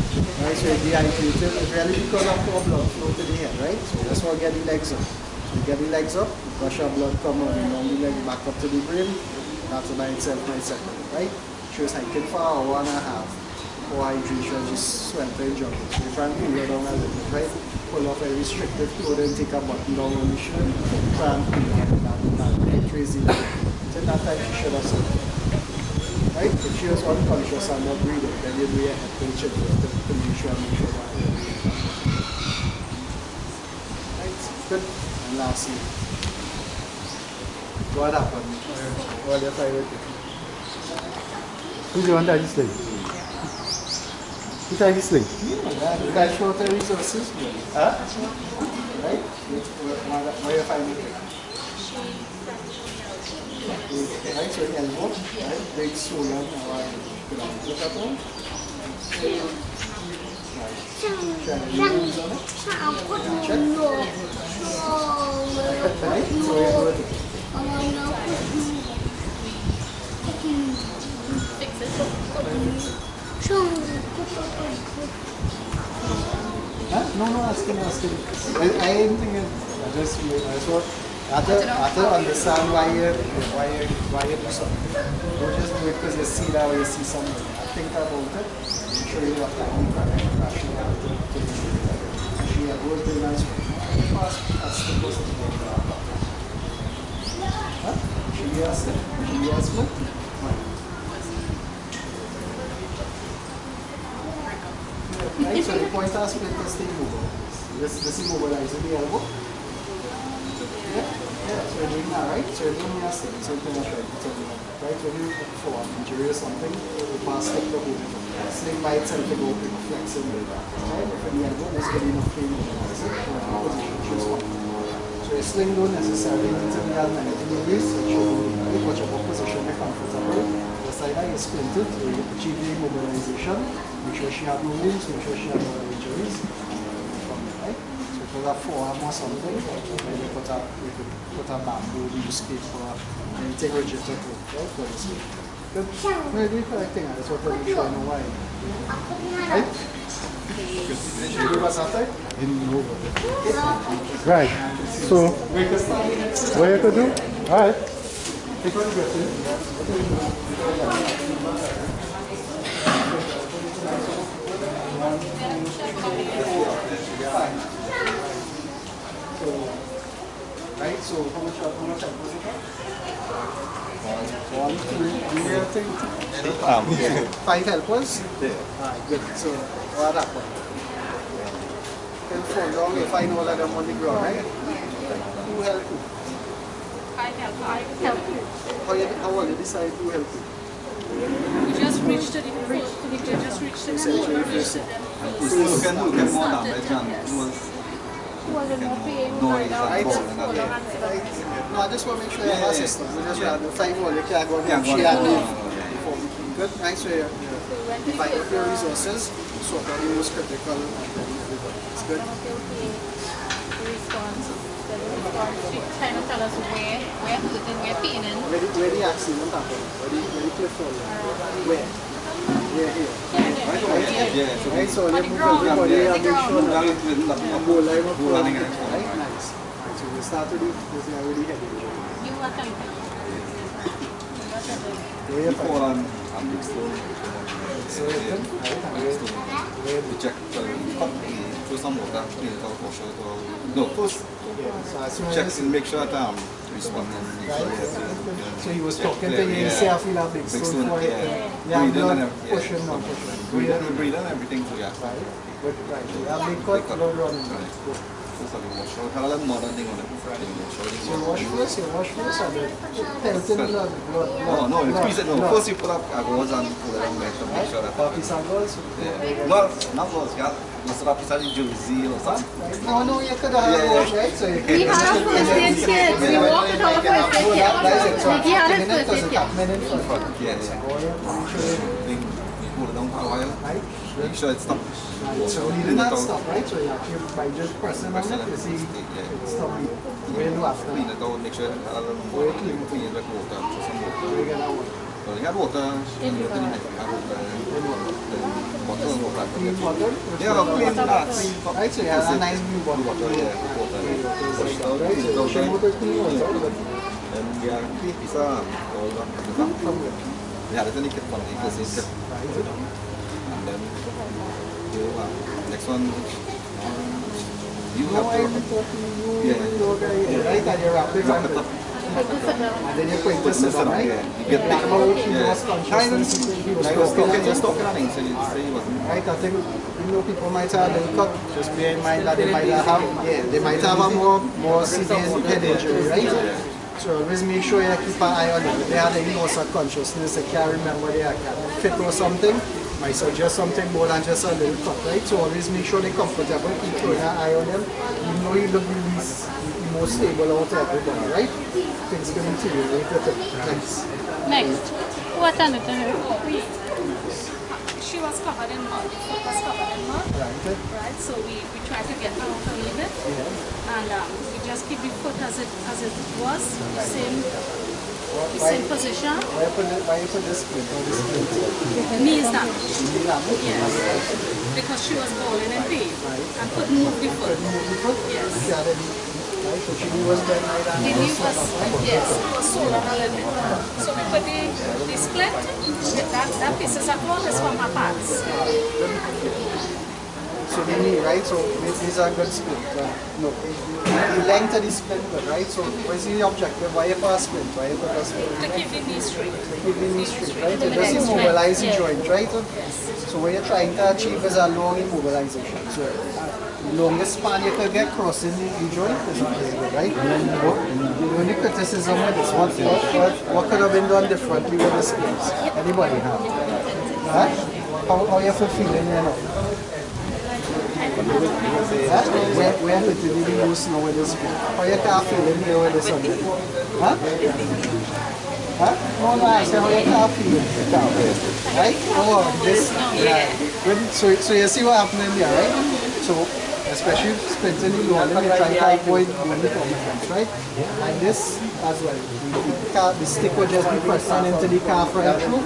Right, so dehydrated, it's really because of poor blood flow to the head, right? So that's why get the legs up. So you get the legs up, rush your blood come on, and the leg back up to the brain. That's by itself, right? She was hiking for an hour and a half. For hydration, just swelter and jogging. So you try and cool her down a little bit, right? Pull off a restricted clothing, take a button down on the shirt, try and cool her down, crazy. So that time she should have said, right? If she was unconscious and not breathing, then you do your head pinch it to issue and make sure that right, good. And lastly, what happened? All your priority. Who's the one that is sling? Who tried this sling? You guys short the resources? Huh? Right? Where you find it? Right, so the elbow, right? Big shoulder, look at them. Right, so you do it. Huh? No, asking. I ain't thinking. I just thought. After understand why you do something. Don't just do it because you see that or you see something. I think about it. Make sure you have to look at it. Actually, have to actually, it was very nice. That's the person to make that. Huh? Should we ask it? Right, so the point is split is the immovable. This immobilizing the elbow. Yeah, so you're doing that, right? So you're doing your thing, so you can try to tell you right? When you for an injury or something, you pass stick the whole sling by itself to go flexing, right? If the elbow is getting enough pain, that's it. So your sling don't necessarily need to be at 90 degrees, it should be whichever position you're comfortable. The side that you splint it, so you achieve the immobilization, make sure she has no wounds, make sure she has no injuries. Right? So if you have forearm or something, then you put a bamboo loose cage for anything rigid to hold, right? For the sleep. Good. Maybe the correct thing, that's what I'm sure I know why. Right? You do what's after? Right. So, what you could do? Alright. Right, so how much help was it? 1, 2, 3, 5 helpers? Yeah. Alright, good. So, what happened? Can fall down, you find all of them on the ground, right? Who helped you? I help you. How will you decide who helped you? We just reached the bridge. We just reached the bridge. Who can more damage and Who was in more pain noise right now? and ball and No, I just want to make sure you have a system. We just have to find all you can go and share and good, nice way. Find out your resources, sort out the most critical, and then everybody. It's good. The response. She kind of tell us where hurting, where paining. Where the accident happened? Where the cliff fall? Where? Here. Right, so you move everybody and make sure that you go live up running. Right, nice. Right, so we start to do this already heavy. You are telling me. Where you fall on? So you check through some water, no, first check and make sure that responding. So he was talking to you, say I feel a big stone for it. Yeah, blood pushing, not pushing. Breathe and everything, so yeah. Right, but right, you have big cut, blood running. So have a little modern thing on it. So you wash first, and then pelting blood. No, it's no. First you put up goggles and put it on to make sure that. Puppies and girls? Yeah. Well, not girls, yeah. Most of the pieces in jersey or something. No, you could have washed, right? So you can. We had a first aid kit. We walked with our first aid kit. He had his first aid kit. Yeah. Pull it down for a while. Make sure it stops. So you did not stop, right? So you actually, by just pressing on it, you see it stop. Where do after? Clean it out, make sure it has a little more clean it with water. Some water. Where you get that water? Well, you have water. In the bottle. Clean water? Yeah, clean that. Right, so you have a nice blue bottle. Water, yeah, water. Right, so you should water clean water. And we are clean pizza all the yeah, that's the kit one. And then next one, you have to right, and you wrap it up. And then you put it to sit down, right? Get back About he lost consciousness. He was talking on things, so you say he wasn't. Right, I think people might have a little cut. Just bear in mind that they might have a more severe head injury, right? So always make sure you keep an eye on them. If they have any loss of consciousness, they can't remember they are fit or something, might suggest something more than just a little cut, right? So always make sure they're comfortable, keep an eye on them. Even though you look the most stable out of everybody, right? Things can deteriorate with it. Thanks. Next, what happened to her? She was covered in mud. Foot was covered in mud. Right. So we tried to get her out a little bit. And we just keep the foot as it was, the same position. Why you put this split or this split? Knees down. Yes. Because she was bowling in pain. And couldn't move the foot. Yes. Right, so she was bent like that. The knee was, yes, swollen a little bit. So we put the split, that pieces of cloth is from her parts. So the knee, right? So these are good split. No, the length of the split, right? So what is the objective? Why you put a split? Why you put a split? To keep the knee straight. To keep the knee straight, right? It doesn't immobilize the joint, right? So what you're trying to achieve is a long immobilization. So the longest span you could get crossing the joint is not very good, right? The only criticism with this, what could have been done differently with the splits? Anybody have? Huh? How you feel feeling now? Where did you use now with this split? How you can't feel it here with this one? Huh? Huh? No, I say how you can't feel it. Right? Oh, this. Yeah. So you see what happened there, right? So especially splinting the lower limb, you try to avoid the problems, right? And this as well. The stick will just be pressing into the calf right through,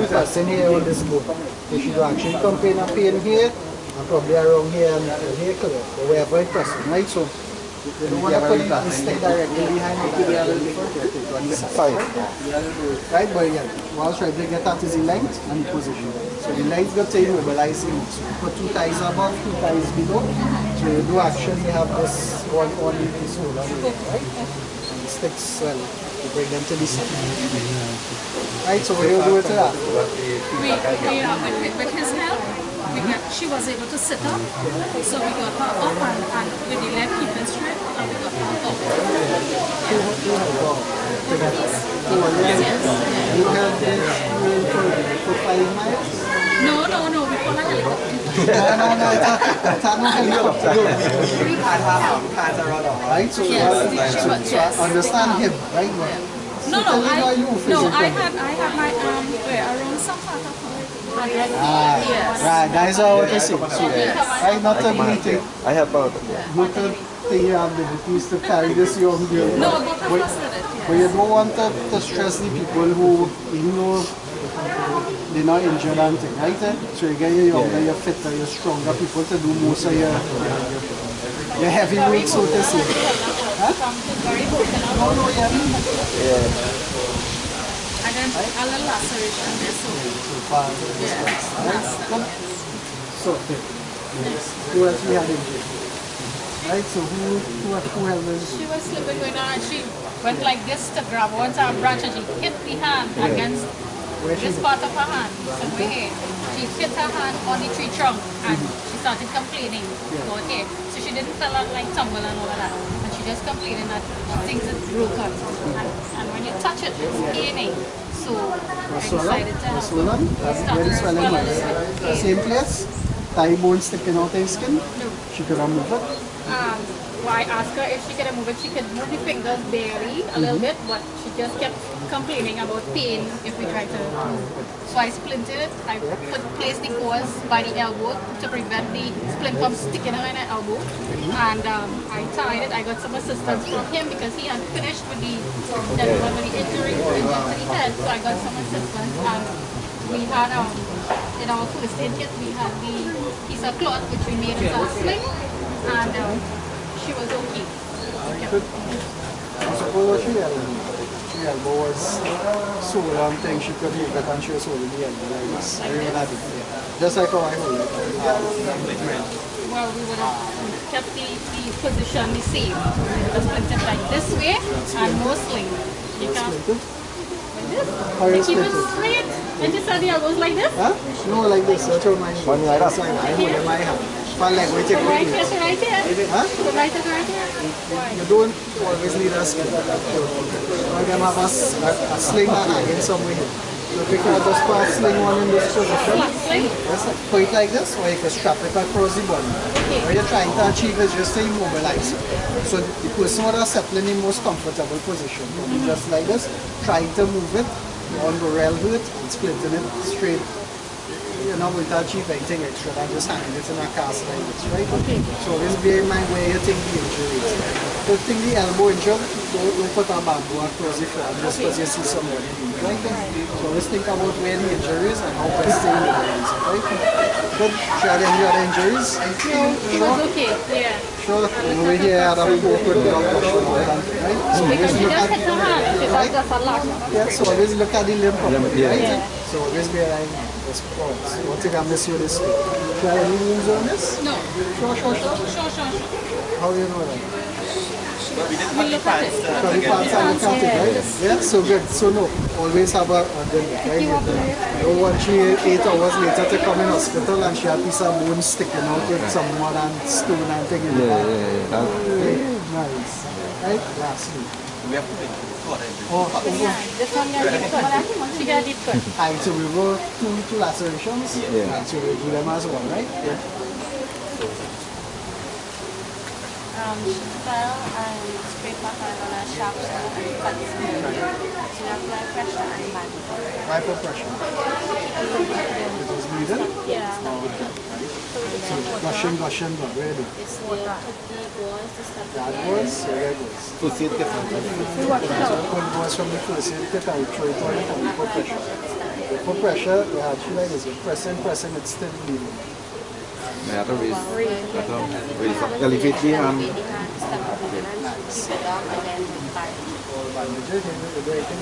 pressing here on this bone. You should actually complain of pain here, and probably around here and here, or wherever it's pressing, right? So you don't want to put the stick directly behind the side. Right, but yeah, what I was trying to get at is the length and the position. So the length got to immobilize it. So you put 2 thighs above, 2 thighs below. So you do actually have this one on the shoulder, right? And the sticks, well, you bring them to the side. Right, so what do you do with that? With his help, she was able to sit up, so we got her up and with the leg keeping straight, and we got her up. You have this for 5 miles? No, we call a helicopter. No, it's not no helicopter. We had around, right? So I understand him, right? No, I had my around some part of her. Right, that is all what I see. Right, not everything. I help out. Not everything you have the abilities to carry this young girl. No, both of us did it. But you don't want to stress the people who, even though they're not injured and things, right? So you get your younger, you're fitter, you're stronger people to do most of your heavyweight, so to say. Huh? Yeah. And then a little laceration there, so. So, who else we had injured? Right, so who else was? She was slipping going on and she went like this to grab one side branch and she hit the hand against this part of her hand, somewhere here. She hit her hand on the tree trunk and she started complaining about here. So she didn't fell out like tumble and all of that. And she just complaining that she thinks it's broken. And when you touch it, it's paining. So I decided to help her. Same place? Thigh bone sticking out of the skin? No. She could have moved it? Well, I asked her if she could move it. She could move the fingers barely, a little bit, but she just kept complaining about pain if we tried to move. So I splinted it. I placed the gauze by the elbow to prevent the splint from sticking out in the elbow. And I tied it. I got some assistance from him because he had finished with the injury to the head. So I got some assistance. And we had, in our first aid kit, we had the piece of cloth which we made as a sling. And she was okay. I suppose what she elbow was so long thing she could move it and she was holding the elbow like this. Just like how I hold it. Well, we would have kept the position the same. Just split it like this way and no sling. You can keep it straight. And just the elbows like this? Huh? No, like this. That's what mine is. One like that. I hold my hand. One leg, we take right here, right here. Huh? Right here. You don't always need a sling. Like them have a sling and hanging somewhere here. So if you can just put a sling on in this position, just put it like this, or you can strap it across the body. What you're trying to achieve is just to immobilize it. So the person would have settled in the most comfortable position. Just like this, trying to move it on the rail with it and splitting it straight. You're not going to achieve anything extra than just hanging it in a cast like this, right? Okay. So this bear in mind where you think the injury is. If you think the elbow injured, don't put a bamboo across the forearm just because you see somebody, right? So let's think about where the injury is and how best to immobilize it, right? But if you had any other injuries? No, it was okay, yeah. Sure. Over here I had a poke with blood pressure, right? So because you just hit the hand, because that's a lot. Yeah, so always look at the limb properly, right? Yeah. So always be aligned. One thing I miss you this week. Do you have any wounds on this? No. Sure. How do you know that? We look at it. Because the parts are look at it, right? Yeah, so good. So no, always have a good look, right? You don't want she 8 hours later to come in hospital and she had a piece of bone sticking out with some mud and stone and thing in the back. Nice. Right? Lastly. We have to make This one got deep cut. She got deep cut. Alright, so we go two lacerations. Yeah. So we do them as well, right? Yeah. She fell and scraped my hand on a sharp stone and cut his knee. She had blood pressure and blood. High blood pressure. It was bleeding? Yeah. So gushing, but really. It's the balls to stop the That was, so there it goes. First aid kit. So pull balls from the first aid kit and throw it on it and put pressure. Put pressure, you actually like this, you're pressing, it's still bleeding. I have to raise up, elevate the hand.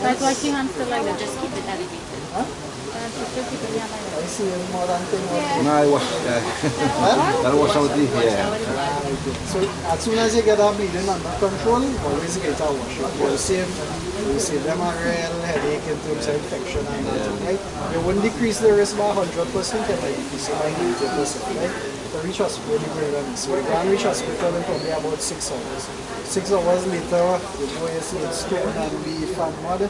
That's why she hands still like that. Just keep it elevated. Huh? I see more than thing. No, I wash. I'll wash out the hair. So as soon as you get that bleeding under control, always get a wash. You save them a real headache in terms of infection and that, right? You wouldn't decrease the risk by 100%, you might decrease it by 80%, right? To reach hospital, you will run. So you can reach hospital in probably about 6 hours. 6 hours later, you know you see it's stone and leaf and mud,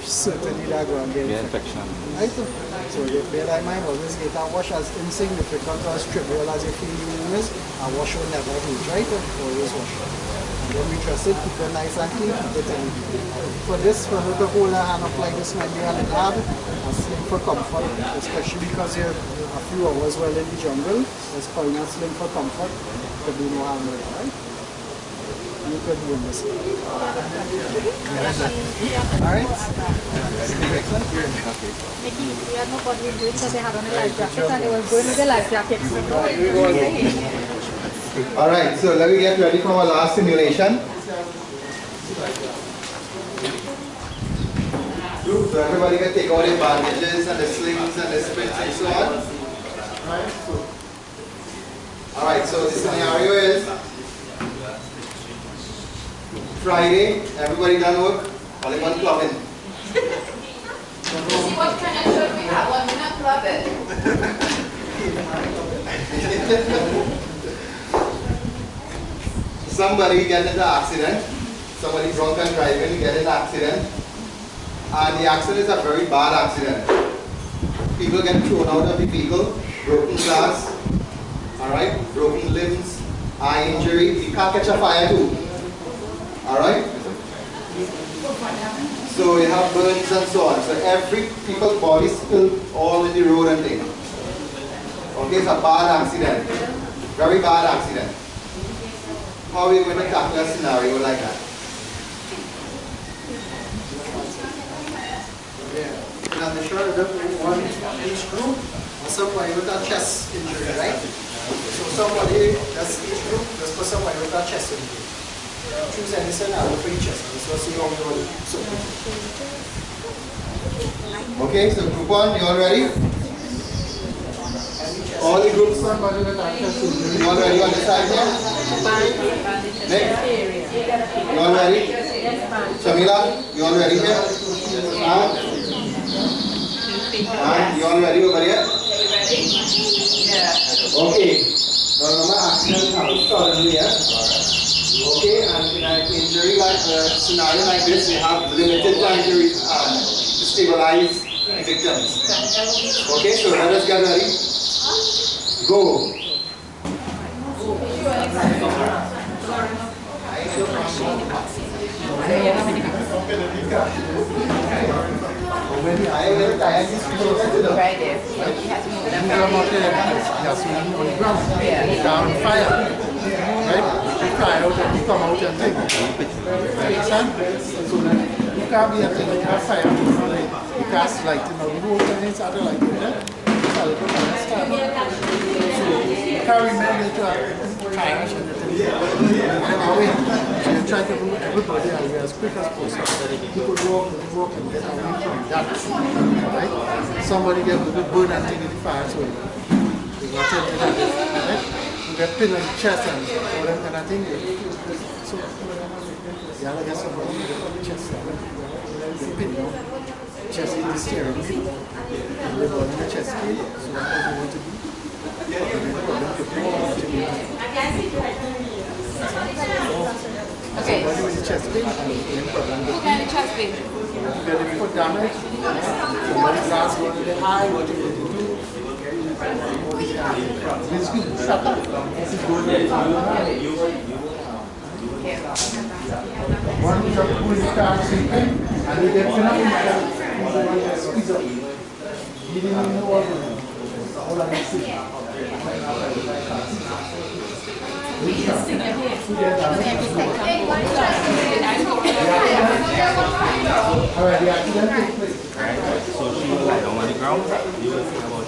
certainly they're going to get infection. Right? So you bear that in mind, always get a wash as insignificant or as trivial as you feel you is, a wash will never hurt, right? Always wash. And then we dress it, keep it nice and clean, keep it in. For this, for her to hold her hand up like this might be a little hard, a sling for comfort, especially because you're a few hours well in the jungle, there's probably not sling for comfort, to do no harm with it, right? You can win this. Alright? Nikki, we had nobody doing so they had on a life jacket and they were going with the life jackets. Alright, so let me get ready for our last simulation. So everybody can take out their bandages and the slings and the spits and so on. Alright, so the scenario is Friday, everybody done work, only one clubbing. See what kind of shirt we have on, we're not clubbing. Somebody get into an accident, somebody drunk and driving, get in an accident, and the accident is a very bad accident. People get thrown out of the vehicle, broken glass, alright, broken limbs, eye injury, you can't catch a fire too. Alright? So you have burns and so on. So every people's body spilled all in the road and thing. Okay, it's a bad accident. Very bad accident. How are you going to tackle a scenario like that? Yeah. And the shirt, one each group, somebody with a chest injury, right? So somebody, that's each group, just put somebody with a chest injury. Choose any scenario for each chest. So see how you want to. Okay, so group one, you all ready? All the groups, you all ready on the side here? Nick, you all ready? Shamila, you all ready here? And you all ready over here? Okay. Now remember, accident happens suddenly, yeah? Okay, and in an injury like scenario like this, we have limited time to stabilize victims. Okay, so let us get ready. Go. Right there. You have to move them down. Down fire. Right? You cry out and you come out and think. Understand? So then you can't be until you have fire. You cast light. You know, the whole thing is out of light. So you can't remember to have fire. So you try to move everybody away as quick as possible. You could walk and get away from that. Right? Somebody get a little burn and take the fire away. You got to do that. Right? You get pin on the chest and all that kind of thing. So, you have to get somebody on the chest. The pin down. Chest in the steering wheel. And the ball in the chest key. So that's what you want to do. Okay. Somebody with the chest pain. Who got the chest pain? You get the foot damage. Somebody glass one in the eye. What you want to do? Basically, shut up. This is going to one drop pull the car sleeping and you get enough squeeze up. You didn't even know what to do. All I can see. Alright, the accident took place. So she will lie down on the ground. You will see about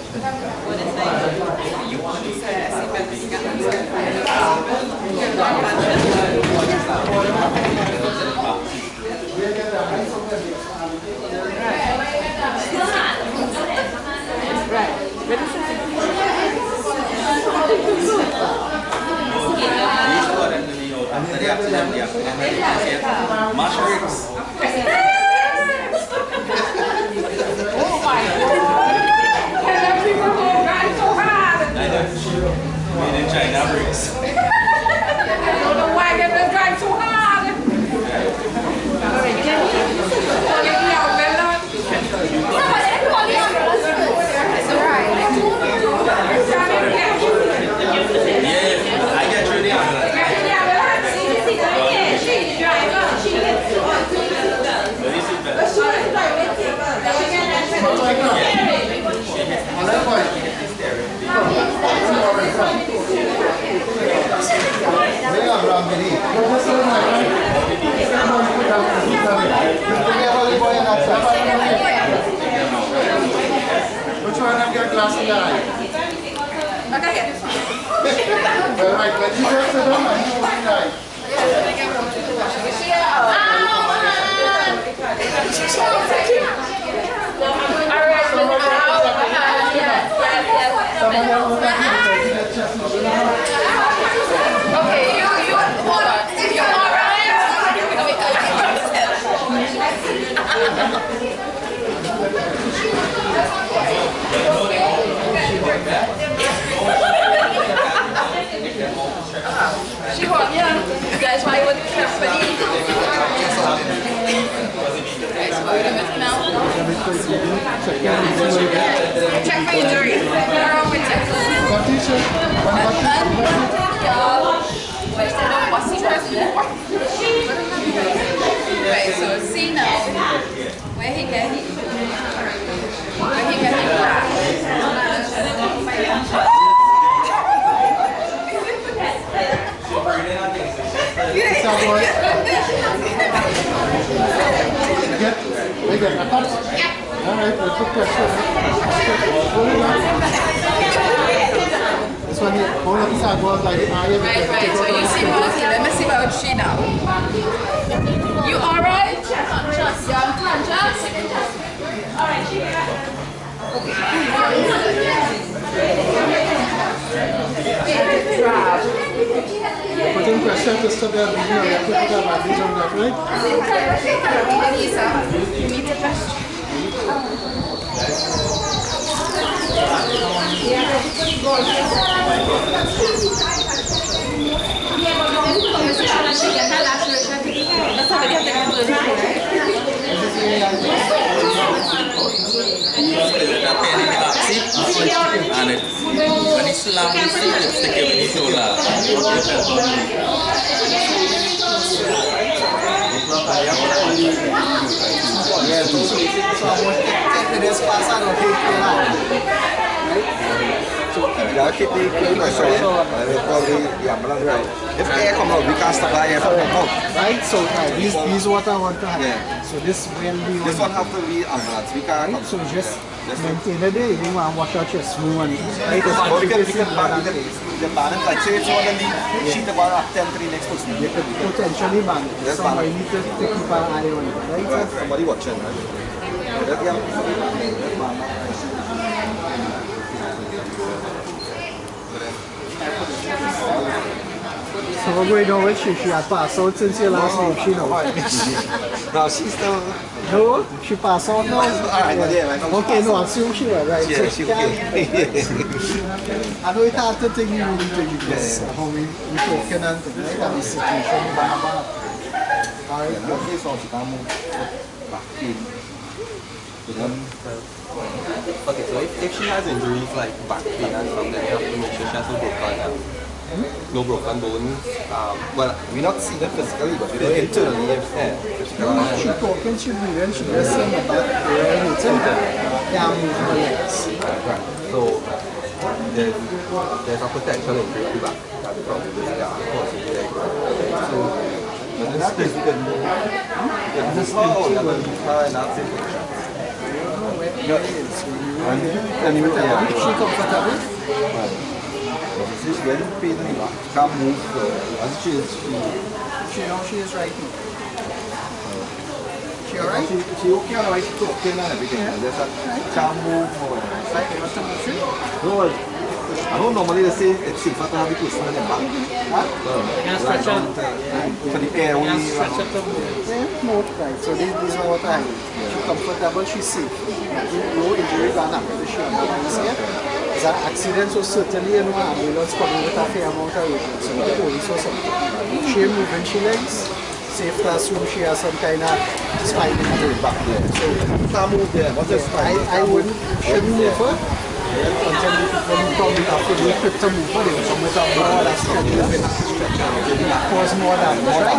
mushrooms. Oh my God! Can people go right so hard? Made in China bricks. I don't know why they will drive so hard. Yeah, I get through the ambulance. Which one have got glass in the eye? Okay. Well, right, when you just sit down and you open the eye. Okay, you hold on. You all right? She won, yeah. That's why I would carefully. Check for injury. Right, so see now where he get hit. Where he get hit. We get a cut. Alright, we'll put pressure. This one here, hold up the side goes like the eye. Right, so you see Marcy, let me see about she now. You alright? You're unconscious? Alright, she Put in question, Mr. Bell, you know, you have to put a bandage on that, right? And it, when he slams the seat, it's sticking in his shoulder. Yeah, so almost 10 minutes pass and okay, right? So yeah, keep the pressure in, and we'll probably the ambulance right. If air comes out, we can't stop the air from coming out. Right, so this is what I want to have. Yeah. So this will be this one have to be ambulance. We can't. Right, so just maintain it there. You don't want to wash out your smooth one. Right, but we can the balance. Like say if you want to leave, sheet the ball up 10 to the next person. You could potentially ban it. Somebody need to keep an eye on it. Right, somebody watching. Right? So we're going over she had passed out since your last name, she knows. No, she's still... No? She passed out now? Alright, yeah. Okay, no, I assume she was, right? Yeah, she okay. I know it's hard to think you really think because how we talking and things, right? And the situation, bad. Alright, yeah, okay, so she can't move back in. Okay, so if she has injuries like back pain and stuff, then you have to make sure she has no broken no broken bones. Well, we're not seeing it physically, but we're internally. She talking, she breathing, she just saying about where it's in can't move her legs. Right. So there's a potential injury to back. That's probably possible there. So that is good. This is how you're going to try and that's it. Is she comfortable? She's very pain in the back. She can't move. As she is, she knows she is right now. She alright? She okay, alright. She's talking and everything. Just can't move. No, I don't normally they say it's safer to have the person in the back. For the airway. No, right. So this is what I mean. She's comfortable, she's safe. No injury gonna happen. She it's an accident, so certainly you know ambulance coming with a fair amount of weight. So the police or something. She moving she legs. Safe to assume she has some kind of spine injury back there. So can't move there. What's the spine? I shouldn't move her. Until the people who probably have to be quick to move her, they will come with a more that cause more damage, right?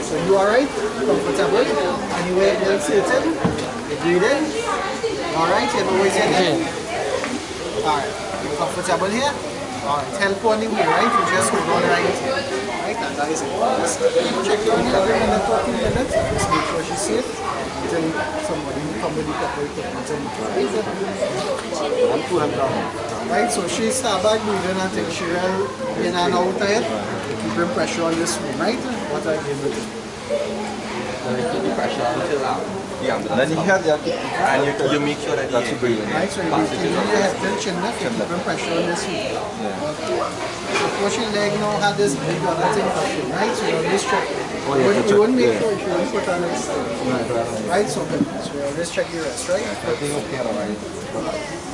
So you alright? Comfortable? Anywhere else sitting? You breathing? Alright, you know where you're in? Alright, you comfortable here? Alright, help on the way, right? You just go down right here. Right, and that is it. Just check your every minute or 2 minutes. Just make sure she's safe. Until somebody come with the proper equipment and right, so she start back breathing and think she will in and out of it. Keeping pressure on this room, right? What I give it. Keep the pressure until then you have that, and you make sure that you're breathing. Right, so you keep your head till chin left, you're keeping pressure on this room. Suppose your leg now had this big other thing touching, right? So you always check. You wouldn't make sure if you wouldn't put on this. Right, so good. So you always check your rest, right? I think okay, alright.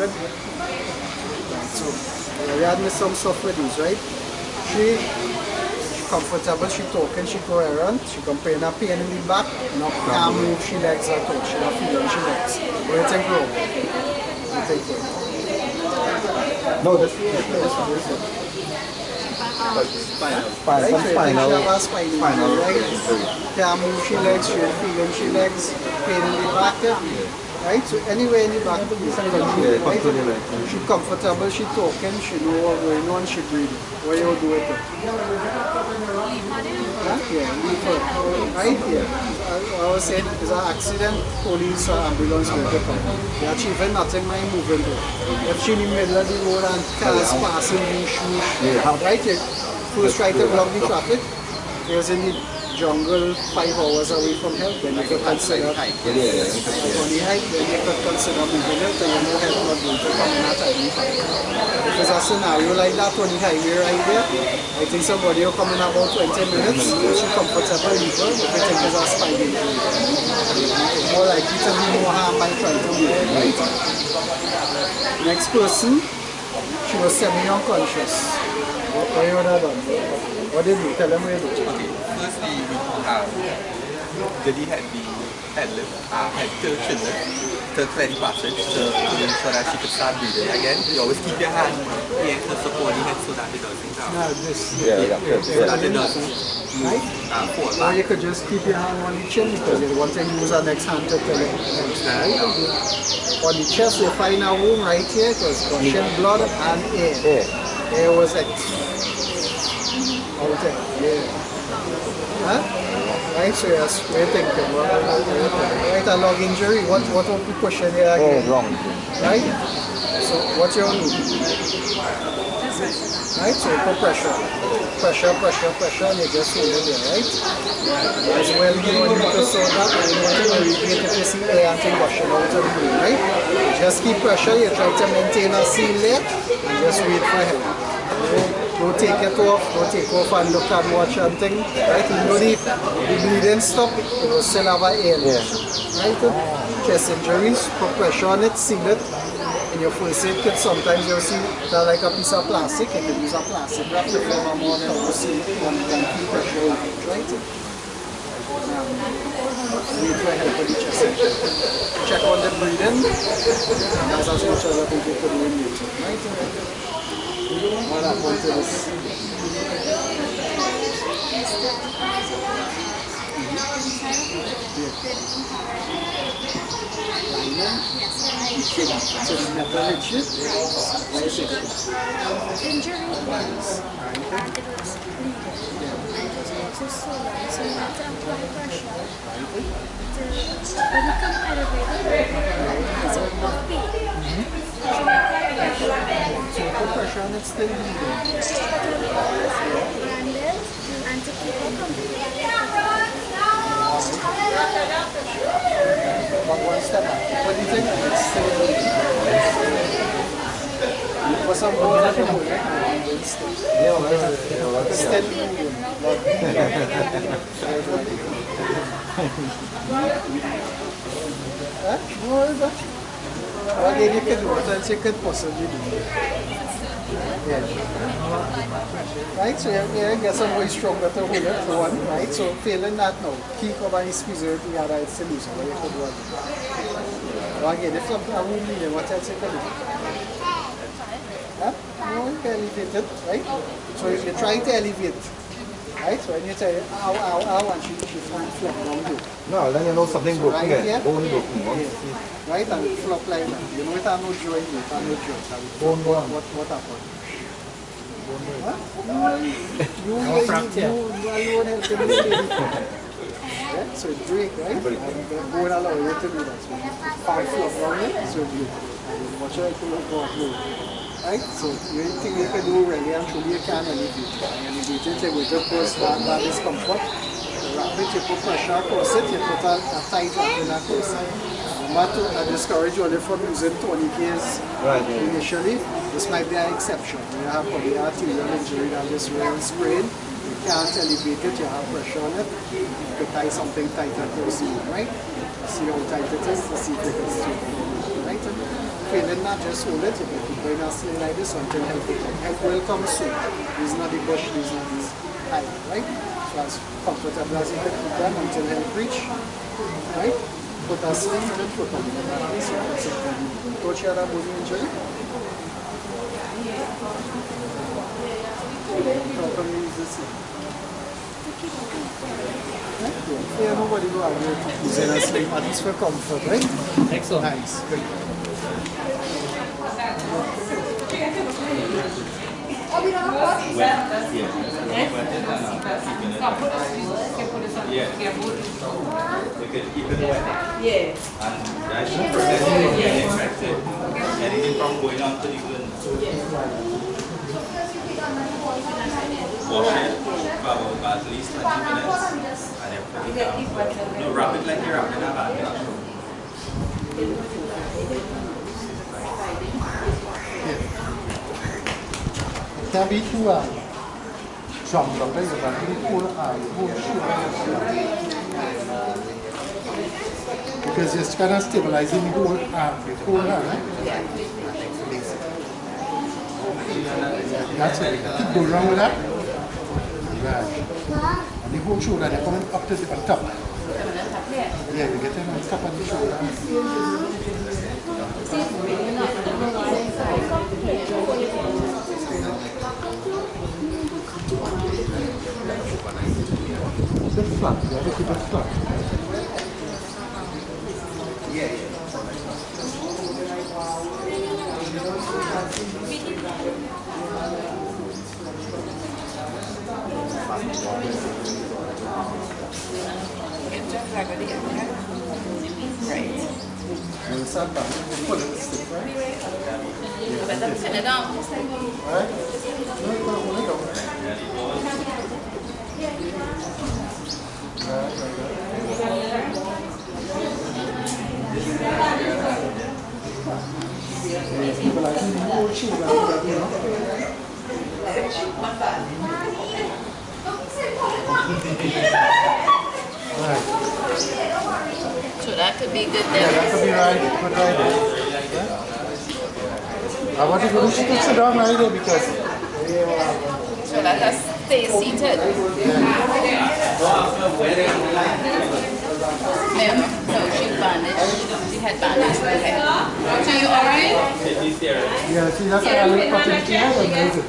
Good. So we had some stuff with these, right? She comfortable, she talking, she coherent, she comparing her pain in the back, not can't move she legs at all, she not feeling she legs. What do you think, bro? What do you think, bro? No, this one. Spinal, right? Can't move she legs, she feeling she legs, pain in the back, right? So anywhere in the back, right? She comfortable, she talking, she know what's going on, she breathing. What you do with her? Yeah, leave her. Right? Yeah. I was saying it's an accident, police or ambulance will come. They're achieving nothing by moving her. If she in the middle of the road and cars passing, right? You first try to block the traffic. He was in the jungle 5 hours away from help, then you could consider on the hike, then you could consider moving it, then you know help not going to come in a timely fashion. If it's a scenario like that on the highway right there, I think somebody will come in about 20 minutes, she comfortable even, but I think it's a spine injury. More likely to be more harm by trying to move, right? Next person, she was semi-unconscious. What you would have done? What did you tell them what you did? Okay, firstly, Diddy had the head tilted to clear the passage so that she could start breathing again. You always keep your hand here to support the head so that it doesn't down. No, this. So that it doesn't move, fall Or back. you could just keep your hand on the chin because you want to use our next hand to tell it. Right? On the chest, you find a wound right here because gushing blood and air. Air was it. Out there. Yeah. Huh? Right, so yes, we're thinking. Right, a log injury. What will be pushing here again? wrong. Right? So what you need? Right, so you put pressure. Pressure, and you just hold it there, right? As well, you don't need to slow that, and you want to irrigate if you see air and thing rushing out of the brain, right? You just keep pressure, you try to maintain a seal there, and just wait for help. Don't take it off, and look and watch and thing, right? Even though the bleeding stop, you will still have an air, right? Chest injuries, put pressure on it, seal it. In your first aid kit, sometimes you'll see that like a piece of plastic, you can use a plastic wrap to form a more thorough seal and keep pressure on it, right? Wait for help with the chest injury. Check on the breathing, and that's as much as I think you could do in nature, right? What happened to this? So it's never legit. Why is it? Injury was, and it was bleeding, and it was also swollen, so you have to apply pressure when you come elevated, it's a lot of pain. So you apply pressure. So you put pressure and it's still bleeding. And to keep it completely. But one step back. What do you think? It's still bleeding. For some more than a minute, it's still bleeding. What did you can do? What else you could possibly do? Yeah. Right, so you get some way stronger to hold it for one, right? So failing that now, keep up and squeeze it together, it's still losing. What you could do again? Again, if you have a wound bleeding, what else you could do? Huh? No, you can elevate it, right? So if you try to elevate, right? So when you say ow, ow, ow, and she can't flop down there. No, then you know something broken Right here. here? Bone broken. Yeah. Right, and flop like that. You know it has no joint, it has no joint. What happened? Huh? You alone helping this lady. Yeah? So it break, right? And the bone allow you to do that. So you can't flop down it, so it break. And watch out to go up low. Right? So the only thing you can do really and truly you can elevate it. And elevate it, you go to cause that discomfort. Wrap it, you put pressure across it, you put a tight wrapping across it. But I discourage only from using tourniquets initially. This might be an exception. You have probably arterial injury that is real sprain. You can't elevate it, you have pressure on it. You could tie something tight across you, right? See how tight it is, to see if it is straight. Right? Failing that, just hold it. You can keep going sling like this until help will come. Help will come soon. These are not the bush, these are these high, right? So as comfortable as you can keep them until help reach, right? Put a sling and then put on the back. This is it. Touch your bone injury. Properly use the sling. Yeah, nobody go out there using a sling, at least for comfort, right? Excellent. Nice. Great. You can keep it wet. Yeah. And that should prevent getting infected. Anything from going on to the wound. Wash it for at least 20 minutes. And then put it down. No, wrap it like you're wrapping a bandage. It can be too hard. jump down there, you can pull your whole shoulder. Because you're kind of stabilizing the whole hand, right? Yeah. That's it. Keep going around with that. Right. And the whole shoulder, they're coming up to the on top. Yeah, we get them on top of the shoulder. Keep it flat. You have to keep it flat. Yeah. Right. And start back. Pull it, stick, right? You better pin it down. Alright? No, pull it down. Stabilizing the whole shoulder, you know? Right. So that could be good Yeah, then. that could be right. Good right there. I want to go to sit down right there because. So let us stay seated. No, she bandaged. She had bandaged her head. So you alright? Yeah, see, that's why I look for the chair and use it.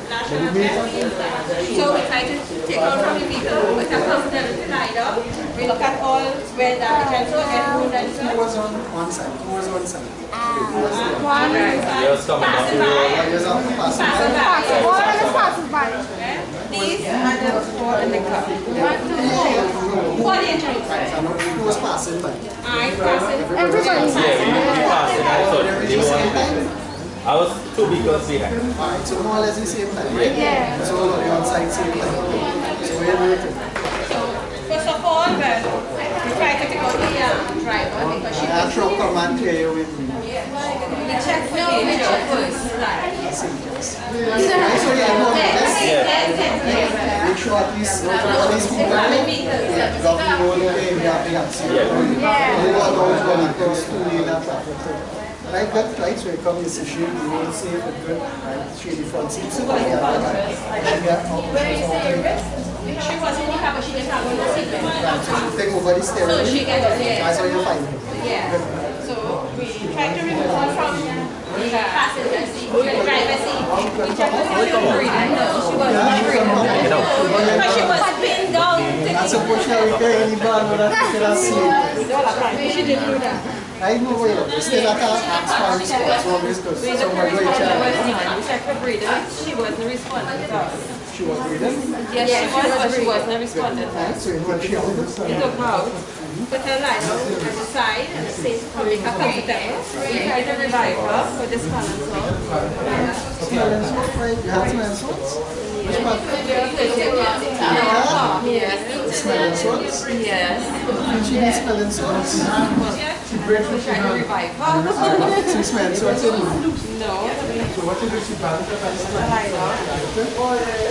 So we try to take out from the vehicle with a comfortability line up. We look at all where the potential get moved and so. Who was on one side? Who was on side? One Yes, coming down. These are the four in the cup. 1, 2, 3. What injuries? Who was passing by? I passing. Yeah, Everybody. we passed and I thought they won. I was 2 vehicles behind. Alright, so more or less the same time. Yeah. So on the outside same time. So we're waiting. First of all, we try to take out the driver because she I'll throw come and clear you with me. we check for danger first. So yeah, no, make sure at least all these people drop the road away, we have the accident. Everyone knows when it goes to the traffic. Right, that right, so you come, you see she, you will see it good, right, she the front seat, so yeah, She was in the car, but she didn't have the seat. right, so you take over the steering, So she gets it, yeah. that's how you find it. Yeah. So we try to remove her from the passenger seat, the driver's seat. We check to see if she was breathing. No, she wasn't breathing. Because she was pinned down. That's a push now, we carry any ball, but that's still asleep. She didn't do that. I know where you still at our spot, so because someone going to We checked for breathing. She wasn't responding to us. she was breathing. Yes, she was, but she wasn't responding to us. So you know she was We took her out, put her line out at the side and say to make her comfortable. We tried to revive her for this balance out. smelling salts, right? You have smelling salts? Which part? Yes. Smelling salts? Yes. She needs smelling salts. She breaks We tried to revive her. She smelling salts in you. No. So what you do, she balanced her Line out.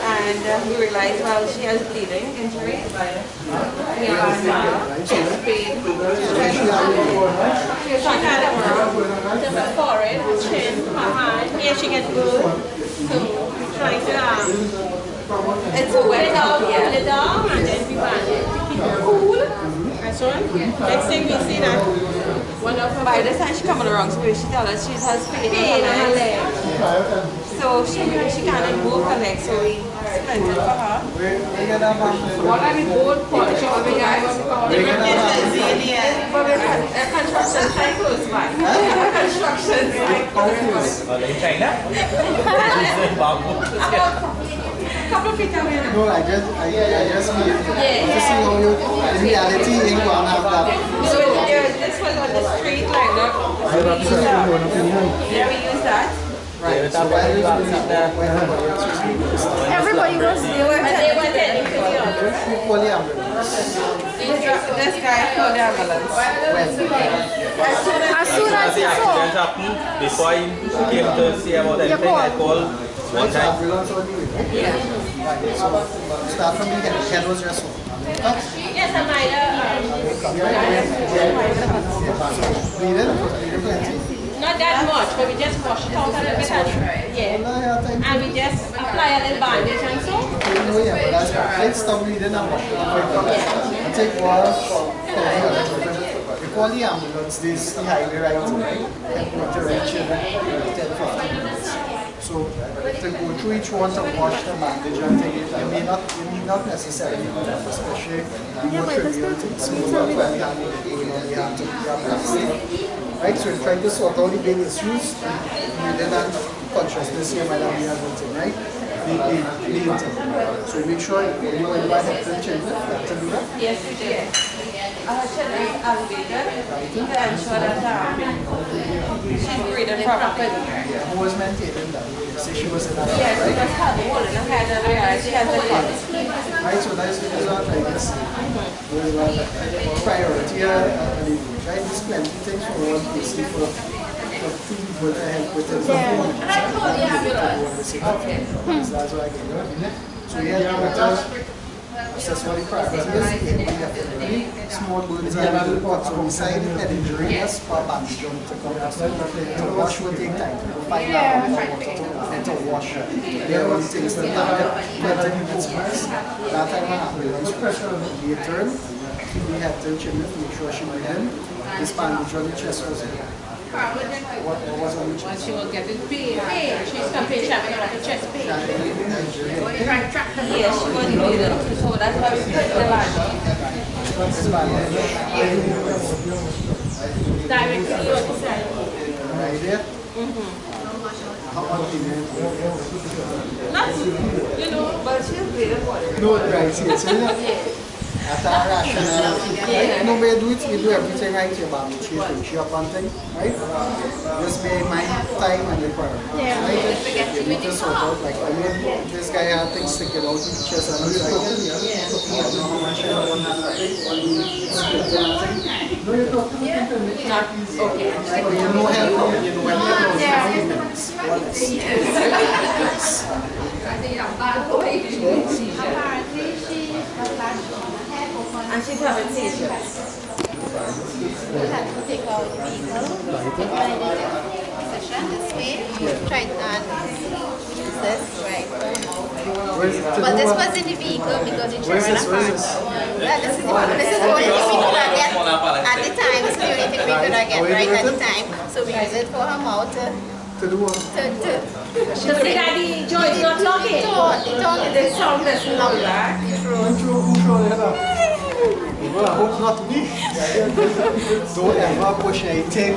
And we realized, well, she has bleeding injury. We have chest pain. She had a forehead, chin, her hand. Here she gets good. So trying to it's a wet dog, yeah. The dog, and then we bandage to keep her cool. And so next thing we see that one of her by the time she coming along, so she tells us she has pain in her leg. So she can't move her leg, so we splinted for her. What are the board polish of the guys? But we had a construction site close by. Construction site close by. In China? Couple of feet away. No, I just mean to see how you, in reality, you ain't gonna have that. So this was on the street, like, look. Yeah, we use that. Right, so why do you Everybody was there, and they went into the office. Who call the ambulance? This guy called the ambulance. As soon as the accident happened, before he came to see about anything, I called one time. Yeah. So start from the head was just one. Yes, I might not that much, but we just wash it out a little bit. And we just apply a little bandage and so. Let's stop bleeding and wash it. Take wash. We call the ambulance, this the highway right to reach in 10-15 minutes. So to go through each one to wash the bandage and take it, you may not necessarily do that, especially more trivial things. So we have to right, so we're trying to sort out the big issues, breathing and consciousness here, madam, we have everything, right? So make sure you went by head to the children, to do that. Yes, we did. Our children is elevated to ensure that she's breathing properly. Who was maintaining that? So she was in that, yes, right? because her holding her head and she has a head. Right, so that's what I guess. Priority here, right? There's plenty of things for one person for two people to help with it. That's what I get. So yeah, that's what the priority is. Small burns are a little pot. So beside head injury, yes, for bandage on to come to wash will take time. To find out and to wash. There are things that are 20 minutes first. That time when ambulance later, we had to check it, make sure she was in. This bandage on the chest was what was on the chest? She was getting pain. She's complaining having a lot of chest pain. Yes, she was bleeding. So that's why we put the bandage. Directly on the side. Right there? How much do you know, but she's bleeding. No, right, see, that's our rationale. Right? No, we do it, we do everything right here, but she up on thing, right? Just be my time and the priority. Right? You need to sort out, like, I mean, this guy had things sticking out in his chest and he's like, I don't know how much I want no, you're talking okay. So you know help, you know help. Yes. And she's having seizures. We have to take out the vehicle, position this way, try and use this, right. But this was in the vehicle because the children are far. Yeah, this is the only thing we could get at the time. This is the only thing we could get right at the time. So we use it for her mouth to do what? So see that the jaw is not talking. The tongue is sound is louder. Well, I hope not me. Don't ever push anything.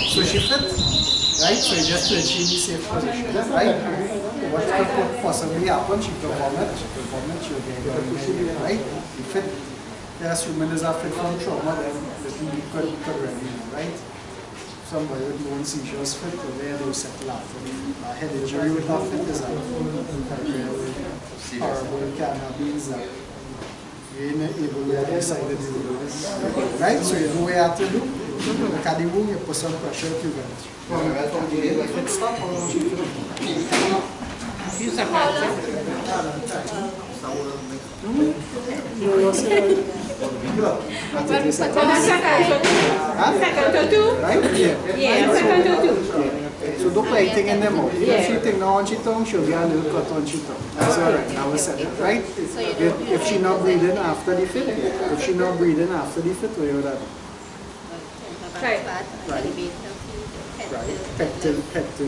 So she fit, right? So just to achieve the safe position, right? What could possibly happen? She could vomit, she'll get right? If fit, yes, humans are fit from trauma, then the could really, right? Somebody with no seizures fit, where they settle after the head injury with not fit is horrible cannabis that you're not able to decide to do this. Right? So you know what you have to do. Look at the wound, you put some pressure to it. If it stops, how long you feel? Use a pressure. Second to two? Right? Yeah, second to two. So don't put anything in them. If she take now on her tongue, she'll get a little cut on her tongue. That's alright, now we said it, right? If she not breathing after the fit, what you would have? Right. Head to chin,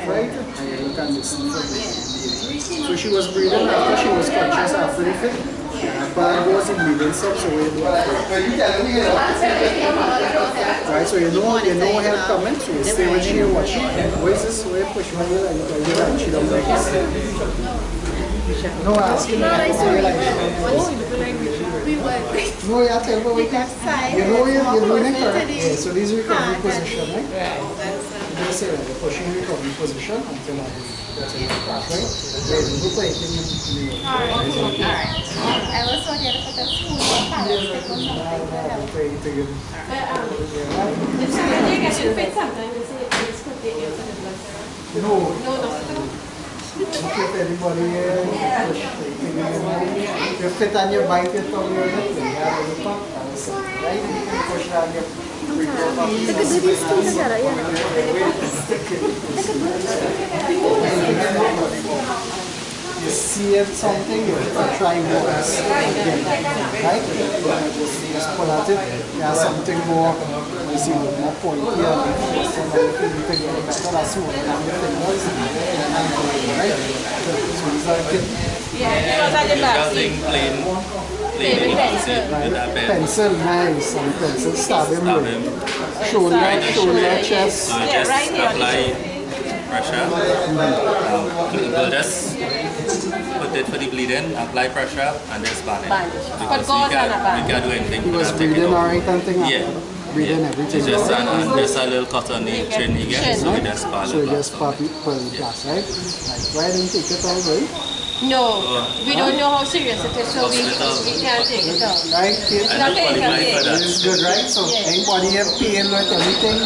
right? And you can just see. So she was breathing after she was conscious after the fit. But it was in breathing steps, so we do it. Right, so you know help coming, so you stay with she and watch. Where is this? Where push my wheel and she don't like this. No, asking no, you have to wait. You know you're doing it correct. Yeah, so this is recovery position, right? just say like the pushing recovery position until I get it back, right? Look like Alright. I was so here to put a spoon or pallet stick or something to help. If somebody gets you fit sometimes, you say it's good to get to the blood. No, not at all. if anybody you fit on your bike, it's on your hip, you have a look up, right? You can push down your They could do these two together, yeah. You see it something, you try more, right? Just pull at it, you have something more, you see more pointy, so you can better as soon as you fingers, right? So it's like it. Pencil, nice, and pencil stab him with shoulder, chest. So just apply pressure. We'll just put it for the bleeding, apply pressure, and just bandage. Because we can't do anything. He was breathing alright and thing. Yeah. Breathing everything. Just a little cut on the chin again, so we just pop it. So just pop it for the class, right? Like, why don't you take it all, right? No, we don't know how serious it is, so we can't take it out. Right, kids? It's good, right? So anybody have pain with anything,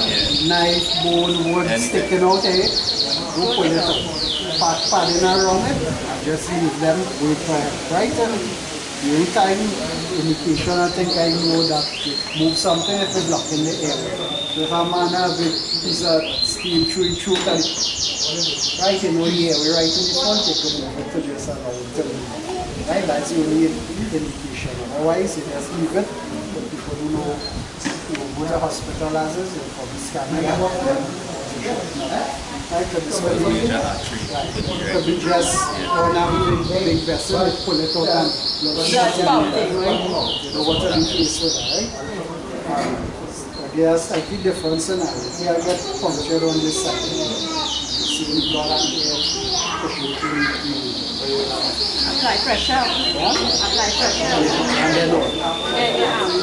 knife, bone, wood sticking out here, go pull it up. Padding around it, just leave them, wait for it, right? And during time, indication, I think I know that move something if it's blocking the air. So if a man have a piece of steel through and right, you know the airway right in the front, you can move it to just allow it to move. Right, that's the only indication. Otherwise, you just leave it. But people who know, go to the hospital as is, you'll probably scan it. Right, but this will be just on a big vessel, pull it out and right? You know what to replace with that, right? There's a slightly different scenario. Here I get punctured on this side. See the blood and air pushing through. Apply pressure. Apply pressure. And then what?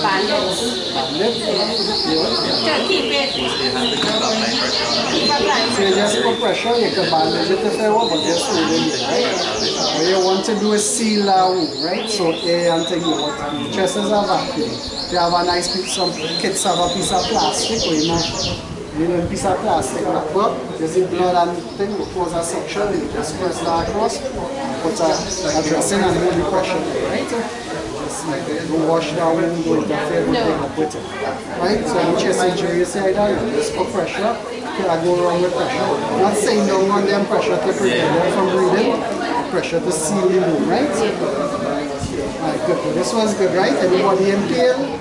Bandage. To keep it. So you just put pressure, you can bandage it if you want, but just hold it, right? What you want to do is seal that wound, right? So air and thing, the chest is a vacuum. You have a nice piece, some kids have a piece of plastic, or you know, a piece of plastic wrap up, there's the blood and thing, we close a section, you just press that across, put a dressing and hold the pressure, right? Just like don't wash that wound, don't interfere with it, with it. Right? So any chest injury you say that, you just put pressure, I go wrong with pressure. Not saying don't want them pressure to prevent them from breathing, pressure to seal the wound, right? Alright, good. This was good, right? Everybody in pain?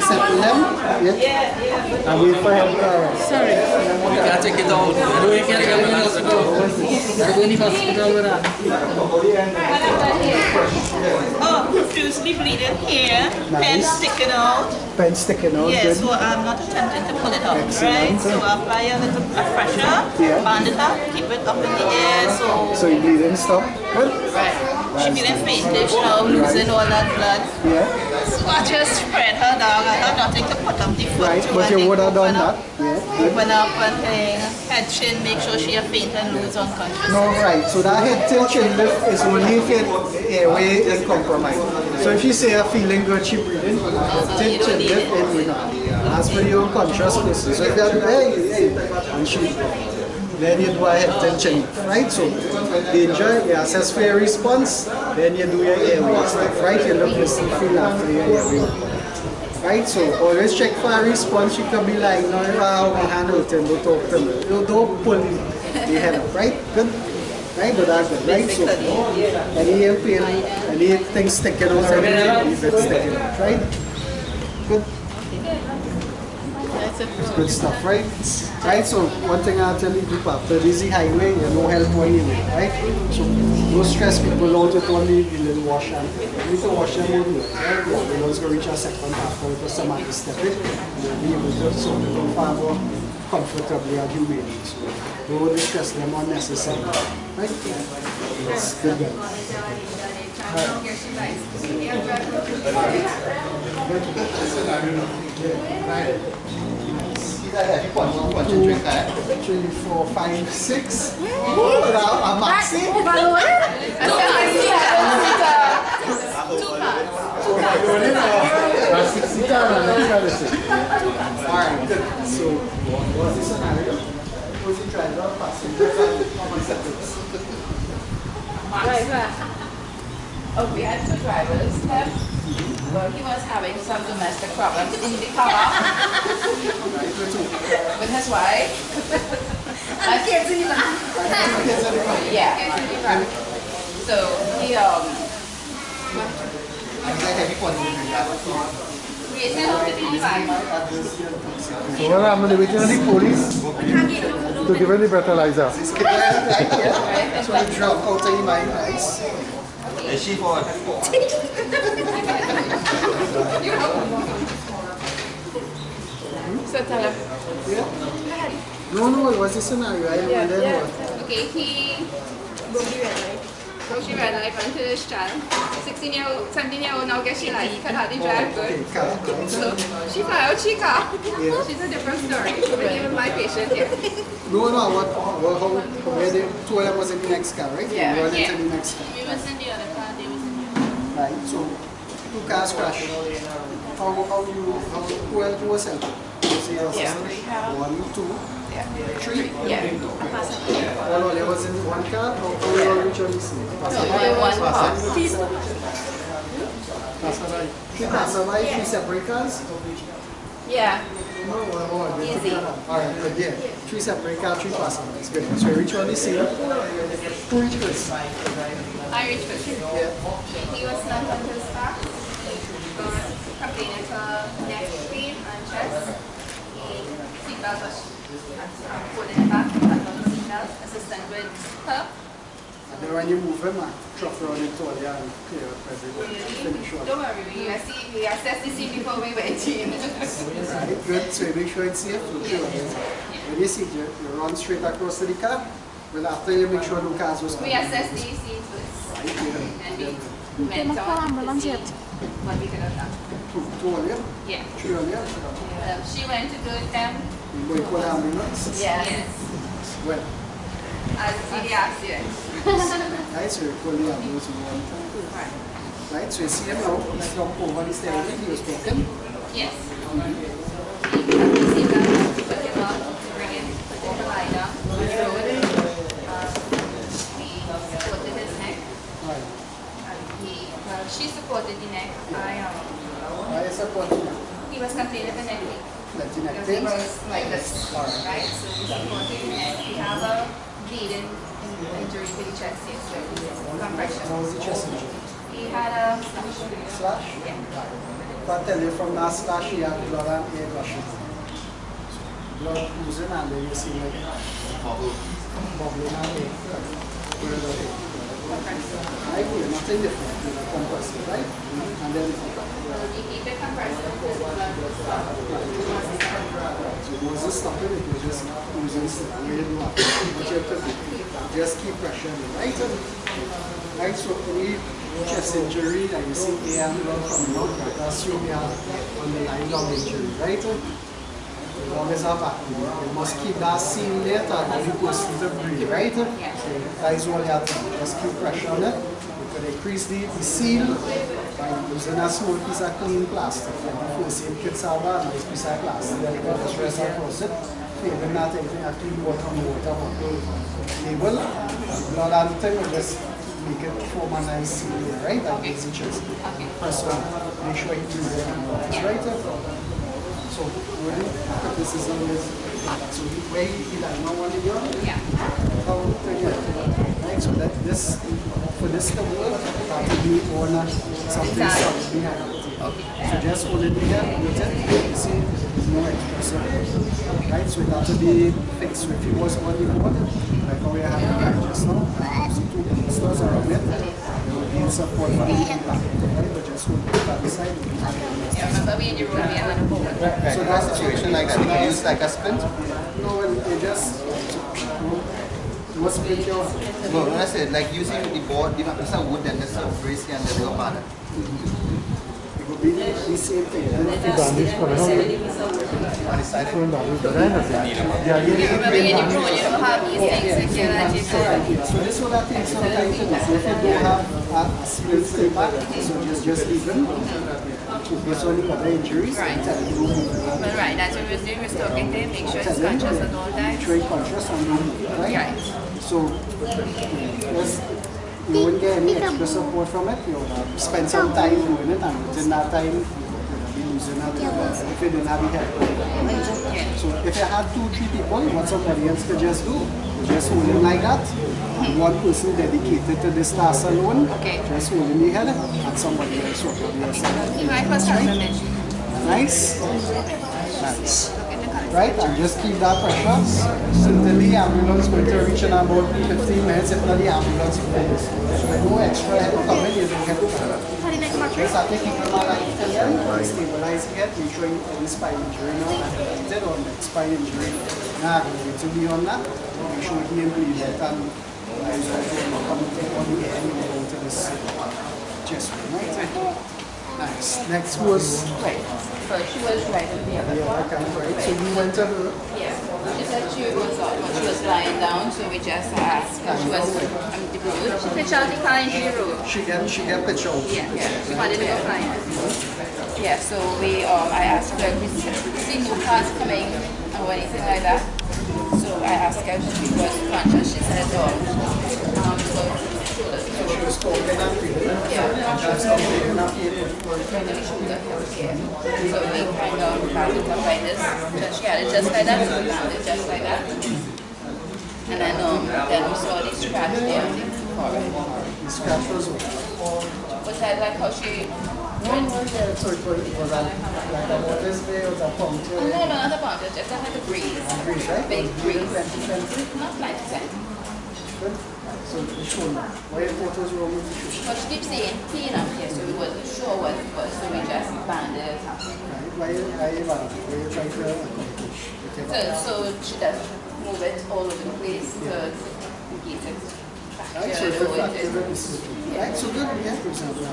Settle them. Yeah. And wait for him. Sorry. You can't take it out. You can't take it out. Go in the hospital with that. Oh, profusely bleeding here. Pen sticking out. Pen sticking out. Yeah, so I'm not attempting to pull it out. Right? So apply a little pressure, band it up, keep it up in the air. So you bleeding stop. Good. Right. She feeling faintish now, losing all that blood. Yeah. So I just spread her down. I had nothing to put up the foot. Right, but you would have done that. Open up and head chin, make sure she a faint and lose unconsciousness. No, right. So that head till chin lift is only if the airway is compromised. So if you say you're feeling good, she breathing, till chin lift in as for the unconscious person. So if you're hey, and she then you do a head tension, right? So danger, you assess for your response, then you do your airway stuff, right? You look to see feel after your airway. Right? So always check for a response. You can be like, no, my hand open, don't talk to me. You don't pull the head up, right? Good? Right? But that's good, right? So any pain, anything sticking out everywhere, leave it sticking out, right? Good? It's good stuff, right? Right, so one thing I'll tell you people, after busy highway, you know help when you need, right? So don't stress people out with only the little wash and you need to wash them out, right? We're going to reach a second after with some other step it, and you'll be able to sort it out far more comfortably and humanely. So don't stress them unnecessarily, right? It's good. a heavy punching drink, eh? 3, 4, 5, 6. Oh, now a maxi. Alright, good. So, what's the scenario? Was he trying to passengers and Oh, we had two drivers left. Well, he was having some domestic problems in the car with his wife. And kids in the car. Yeah. So he we sent him to be fine. So what happened? They waiting on the police to give him the breathalyzer. so we drop out of my eyes. Is she for So tell her. Yeah. No, it was the scenario. I wondered what. Okay, he broke the red light, went to this child. 16-year-old, 17-year-old now gets she like, he can hardly drive good. So she fly out she car. She's a different story. But even my patient here. No, where they two of them was in the next car, right? Yeah. They were into the next car. We was in the other car, they was in the other. Right, so two cars crash. Who else was helping? Yeah. 1, 2, Yeah. 3. Yeah. All there was in one car, or we all reach on the scene? One car. Three passerby, 3 separate cars? Yeah. No, Easy. Alright, good, yeah. 3 separate cars, 3 passerbys. Good. So we reach on the scene. Who reached first? I reached first. Yeah. He was not on his back. He was complaining for neck pain and chest. He seatbelt was holding it back, and on the seatbelt, assistant with her. And then when you move him, drop around into all the and clear up everybody. Finish one. Don't worry, we assessed the scene before we went in. Right, good. So you make sure it's safe. Sure. When you see you run straight across to the car. Well, after you make sure no cars was We assessed the scene first. Right, yeah. And we went on to see what we could have done. Two earlier? Yeah. 3 earlier? She went to do them. You go call the ambulance? Yes. Well. As the accident. Right, so you call the ambulance one time. Right, so you see him now, he's slumped over the stairway, he was broken. Yes. He put the seatbelt, put him on, bring him over the line down, we drove it. We supported his neck. Right. And she supported the neck. I supported him. He was complaining of the neck pain. Like the neck Because pain? it was like this, right? So we supported the neck. We have a bleeding injury to the chest here, so compression. What was the chest injury? He had a slash. Slash? Yeah. But I tell you, from that slash, he had blood and air gushing. Blood oozing, and then you see like bubbling and air. Right, we're nothing different. We're compressing, right? And then You keep it compressed. so it wasn't stopping, it was just oozing still. We didn't want it. What you have to do, just keep pressuring, right? Right, so any chest injury that you see air and blood coming out, that's assume you have underlying lung injury, right? You always have vacuum. You must keep that seal there to allow the person to breathe, right? That is all you have to do. Just keep pressure on it. You can increase the seal by using a small piece of clean plastic. Like the first aid kits have a nice piece of plastic. Then you can just rest across it. Failing that, anything a clean water bottle. Label, blood and the thing will just make it form a nice seal there, right? That gives the chest. Press on. Make sure you breathe it, right? So when this is on this, so where he like no one here, how to get right? So that this for this to work, that to be on something solid behind it. So just hold it here with it. You see, there's no extra support, right? So it has to be fixed. So if it was on the board, like how we have the guy just now, so two stores around it, there will be support for the impact, right? But just hold it by the side. Yeah, remember we in the room, we had a phone. So in that situation like that, you can use like a splint? No, well, you just what splint your No, when I said like using the board, it's a wood and there's a brace and there's a banner. It would the same thing. Bandage coming out. Different bandage design, I think. Yeah, So this will have take some time to do. So if you don't have a split step back, so just leave them. Focus on the other injuries. Right. Well, right, that's what we're doing. We're talking to him, make sure he's conscious at all times. Try conscious and move, right? So, yes, you won't get any extra support from it. You'll spend some time doing it, and within that time, you'll be losing out if you didn't have the help. Right? So, if you had 2-3 people, what somebody else could just do, you just hold him like that. And one person dedicated to this task alone, just holding the head, and somebody else will be yourself. My first husband. Nice? Nice. Right, and just keep that pressure. Certainly, the ambulance going to reach in about 15 minutes, if not the ambulance will. So, with no extra help coming, you don't have to. Just have to keep them alive again, stabilize it, make sure you have the spine injury now, and or neck spine injury. Now, going to be on that, make sure he and breathe it, and come on the air and go to this chest room, right? Nice. Next was First, she was right at the other part. Right. So you went to her? Yeah. She said she was lying down, so we just asked her. She was on the road. She pitched out the car and she rode. She get pitched out. Yeah. She wanted to go flying. Yeah, so I asked her if we see no cars coming or anything like that. So I asked her if she was conscious. She said no. She was talking and feeling. Yeah. She was talking and feeling. So we kind of banded her by this. So she had it just like that, so we banded just like that. And then we saw the scratch there on the forehead. The scratch was what? Was that like how she... So it was like a water's way or a puncture? No, not a puncture, just like a breeze. A breeze, right? Big breeze. Not 90%. Good. So the shoulder. Why your photos wrong with the shoulder? But she keeps saying pain up here, so we wasn't sure what it was, so we just banded it up. Why you trying to accomplish? So she does move it all over the place to get it. Right, so right, so good, yeah, for example.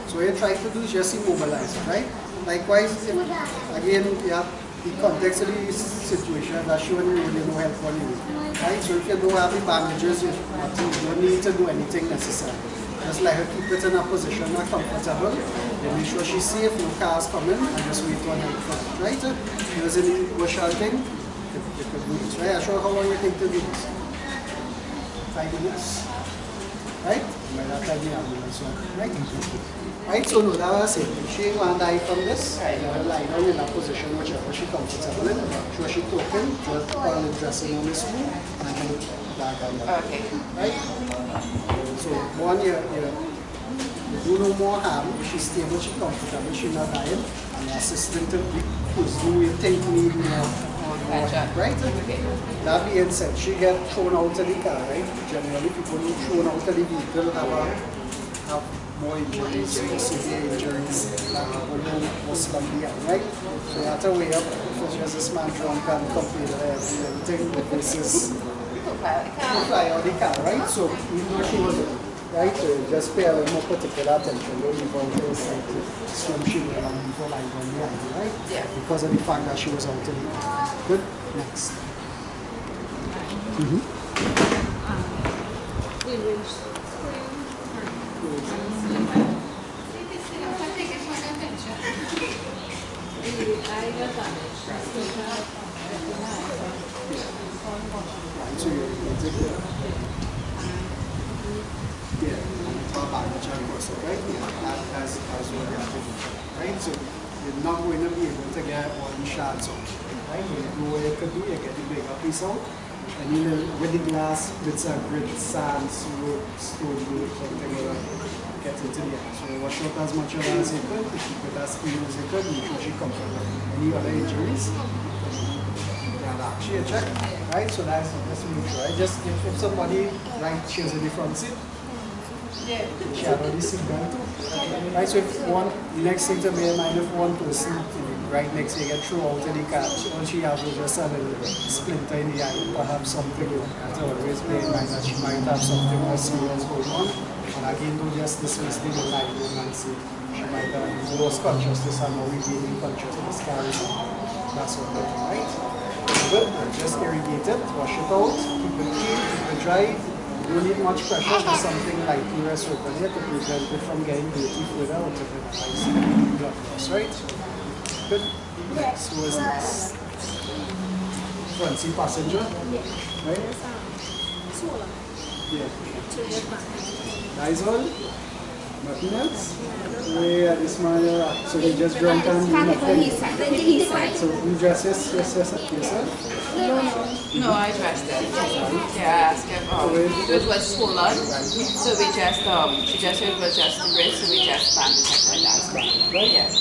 So what you try to do is just immobilize it, right? Likewise, if, again, you have the context of the situation that she wouldn't really know help for you, right? So if you don't have the bandages, you don't need to do anything necessary. Just let her keep it in a position that's comfortable, and make sure she's safe, no cars coming, and just wait on help for it, right? If there's any bushel thing, you could do this, right? I'm sure how long you think to do this? 5 minutes. Right? By that time, the ambulance one, right? Right, so no, that was it. She ain't gonna die from this. Right. Lie down in a position whichever she comfortable in. Sure she talking, just all the dressing on the spoon, and then back on that. Okay. Right? So one you do no more harm. She's stable, she's comfortable, she's not dying. And the assistant to do you think need more. Right? Okay. That being said, she get thrown out of the car, right? Generally, people who thrown out of the vehicle have more injuries, more severe injuries, than people who was left behind, right? So you have to weigh up if it's just this man drunk and complete everything versus fly out the car, right? So even though she was right, so just pay a little more particular attention. Don't leave out her side to swim she will and leave her lying down behind you, right? Yeah. Because of the fact that she was out of the car. Good? Next. So you take it. Yeah, talk about the child also, right? Yeah, as what you have to do, right? So you're not going to be able to get all the shards out, right? You do what you can do, you get the bigger piece out, and you know, with the glass, bits of grit, sand, stone, something like that, get into the end. So wash out as much of that as you could, to keep it as clean as you could, make sure she comfortable. Any other injuries? She a check, right? So that's make sure, right? Just if somebody, right, she's in the front seat, she had already seen them too. Right, so if next thing to bear in mind, if one person right next day, get thrown out of the car. All she has was just a little splinter in the eye, perhaps something that's always bear in mind that she might have something more serious going on. And again, don't just dismiss the lie and say she might have lost consciousness and now regaining consciousness. That's what we're doing, right? Good. Just irrigate it, wash it out, keep it clean, keep it dry. You don't need much pressure, just something lightly rest open here to prevent it from getting dirty further out of it. Blood loss, right? Good. Next, who is next? Front seat passenger, right? Yeah. Nice one. Nothing else? Yeah, this man, so we just drank and nothing. So you dress yourself? No, I dressed it. Yeah, I asked him. It was swollen, so we just, she just said it was just the wrist, so we just bandaged it like that. Right? Yeah.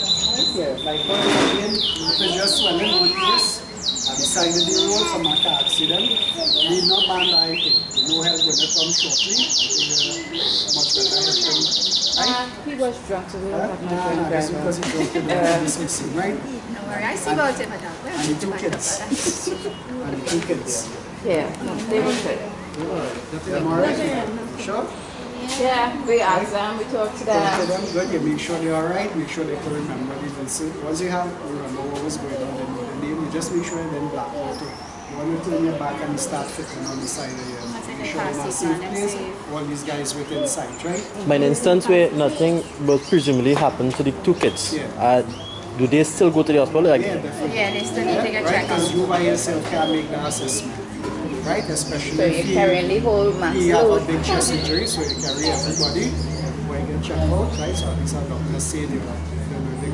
Yeah, like for again, if it's just swelling on the wrist, and beside the road, some accident, need not bandage, no help when it comes shortly. I think much better help. Right? He was drunk, so we don't have much I guess because he drunk, it's missing, right? Don't worry, I see about it, madam. And the 2 kids. And the 2 kids. Yeah, they were good. Them alright? Sure? Yeah, we asked them, we talked to them. Good, you make sure they're alright, make sure they can remember the visit. Once you have remember what was going on, then the name, you just make sure then black out. You want to turn your back and start fitting on the side of your make sure in a safe place, all these guys within sight, right? By an instance where nothing will presumably happen to the 2 kids, do they still go to the hospital? Like, yeah, definitely. Yeah, they still need to get checked. Because you by yourself can't make the assessment, right? Especially So if you carry the whole mass you have load. a big chest injury, so you carry everybody when you get checked out, right? So at least our doctors say they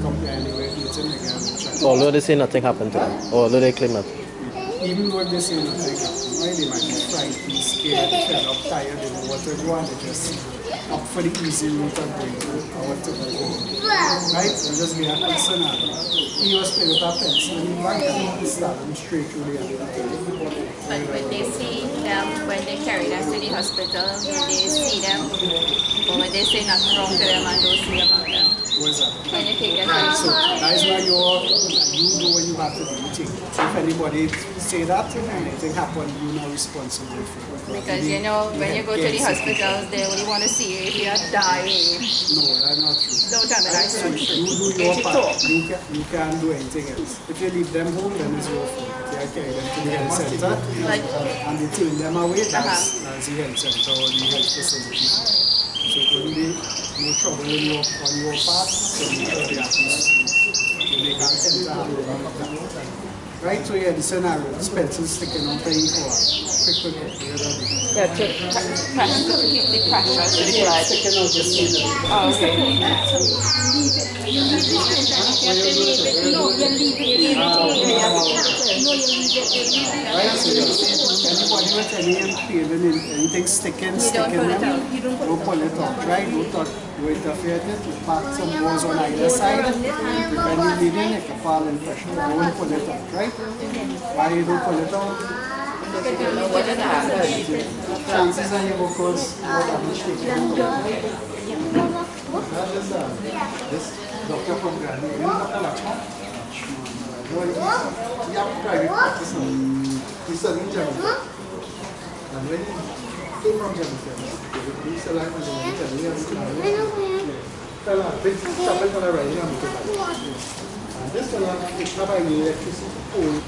come there anyway, eating, they get checked out. although they say nothing happened to them, although they claim that. Even when they say nothing happened, right? They might be frightened, scared, fed up, tired, they know what to do, and they just up for the easy route of going to what to do. Right? So just be a concern. He was playing with a pencil in the back and he stabbed him straight through the head. But when they see them, when they carry them to the hospital, when they see them, or when they say nothing wrong to them and don't see about them. What is that? When you take them So that is not you know what you have to do. So if anybody say that and anything happen, you're not responsible for it. because you know, when you go to the hospitals, they only want to see you if you're dying. No, that's not true. Don't tell me that's true. You do your part. You can't do anything else. If you leave them home, then it's your fault. You carry them to the health center and they turn them away. That's the health center or the health facility. So it will be no trouble on your part. So you make that center happen. Right, so yeah, the scenario, the pencil sticking out the quick. Yeah, to keep the pressure to the blood. Sticking out just in the Oh, okay. Right, so anybody with any feeling, anything sticking don't pull it out, right? Don't interfere with it, you pack some balls on either side, prevent the bleeding, it can fall in pressure. Don't pull it out, right? Why you don't pull it out? Chances are you will cause more damage to you. This doctor from Ghana, you know Dr. Lakshman? He has a private practice now. He's studying Jamaica. And when he came from Jamaica, he's alive in Jamaica. He has a big chapel for the riding on motorbike. And this fella is not by the electricity pole.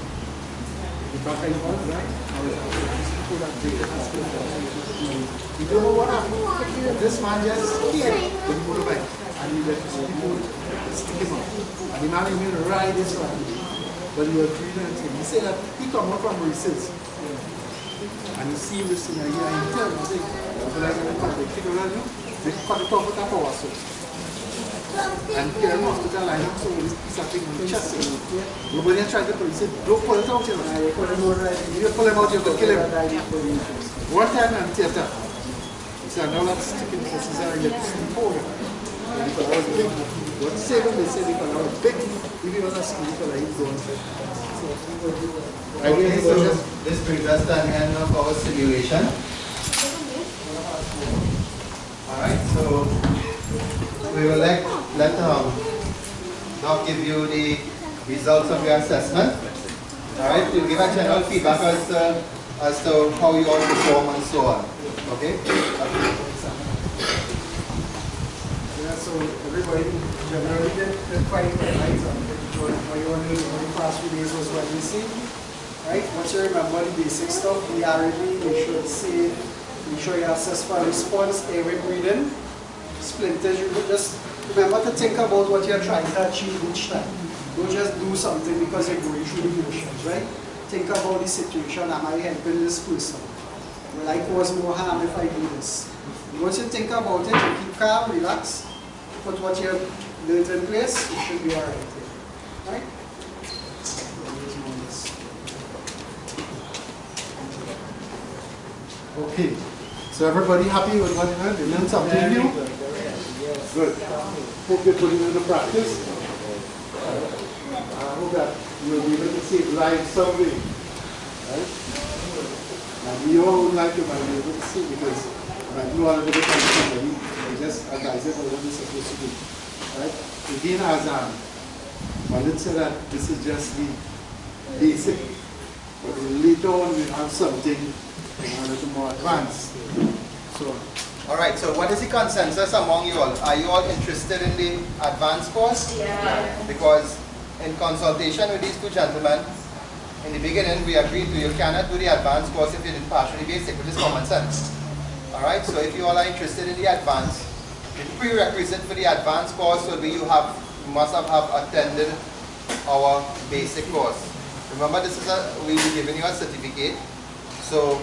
The back end one, right? Now it's electricity pole that breaks the hospital. You don't know what happened. But this man just came with the motorbike. And the electricity pole stick him up. And the man even ride this one. But he was breathing and saying, he said that he come out from Mauritius. And he see this thing here and he tell me, say, but I'm going to cut the kid around you. They cut it off with a power source. And here in the hospital, I know so this piece of thing on the chest. Nobody tried to pull it. He said, don't pull it out, you know. You pull him out, you could kill him. One time in theater, he said, now let's stick in this is our electricity pole. And the fellow was big. What saving they said the fellow was big. If he was a skinny fellow, he'd go on. Okay, so this brings us to the end of our simulation. Alright, so we will let Doc give you the results of your assessment. Alright, to give a general feedback as to how you all perform and so on. Okay? Yeah, so everybody generally did quite right. What you want to do in the past few days was well received. Right? Once you remember the basic stuff, the R&D, make sure it's safe, make sure you assess for response, airway breathing, splinters. You just remember to think about what you're trying to achieve each time. Don't just do something because you're going through the motions, right? Think about the situation. Am I helping this person? Will I cause more harm if I do this? Once you think about it, you keep calm, relax, put what you have built in place, it should be alright. Right? Okay, so everybody happy with what you learned? You learned something new? Good. Hope you're putting it into practice. I hope that you'll be able to save lives someday. Right? And we all would like to be able to see because I know all of the different somebody, I just advise them on what they're supposed to do. Right? Again, as Pundit said that this is just the basic, but later on we'll have something a little more advanced. So, alright, so what is the consensus among you all? Are you all interested in the advanced course? Yeah. Because in consultation with these two gentlemen, in the beginning we agreed to you cannot do the advanced course if you didn't pass the basic, which is common sense. Alright, so if you all are interested in the advanced, the prerequisite for the advanced course will be you must have attended our basic course. Remember, this is we'll be giving you a certificate. So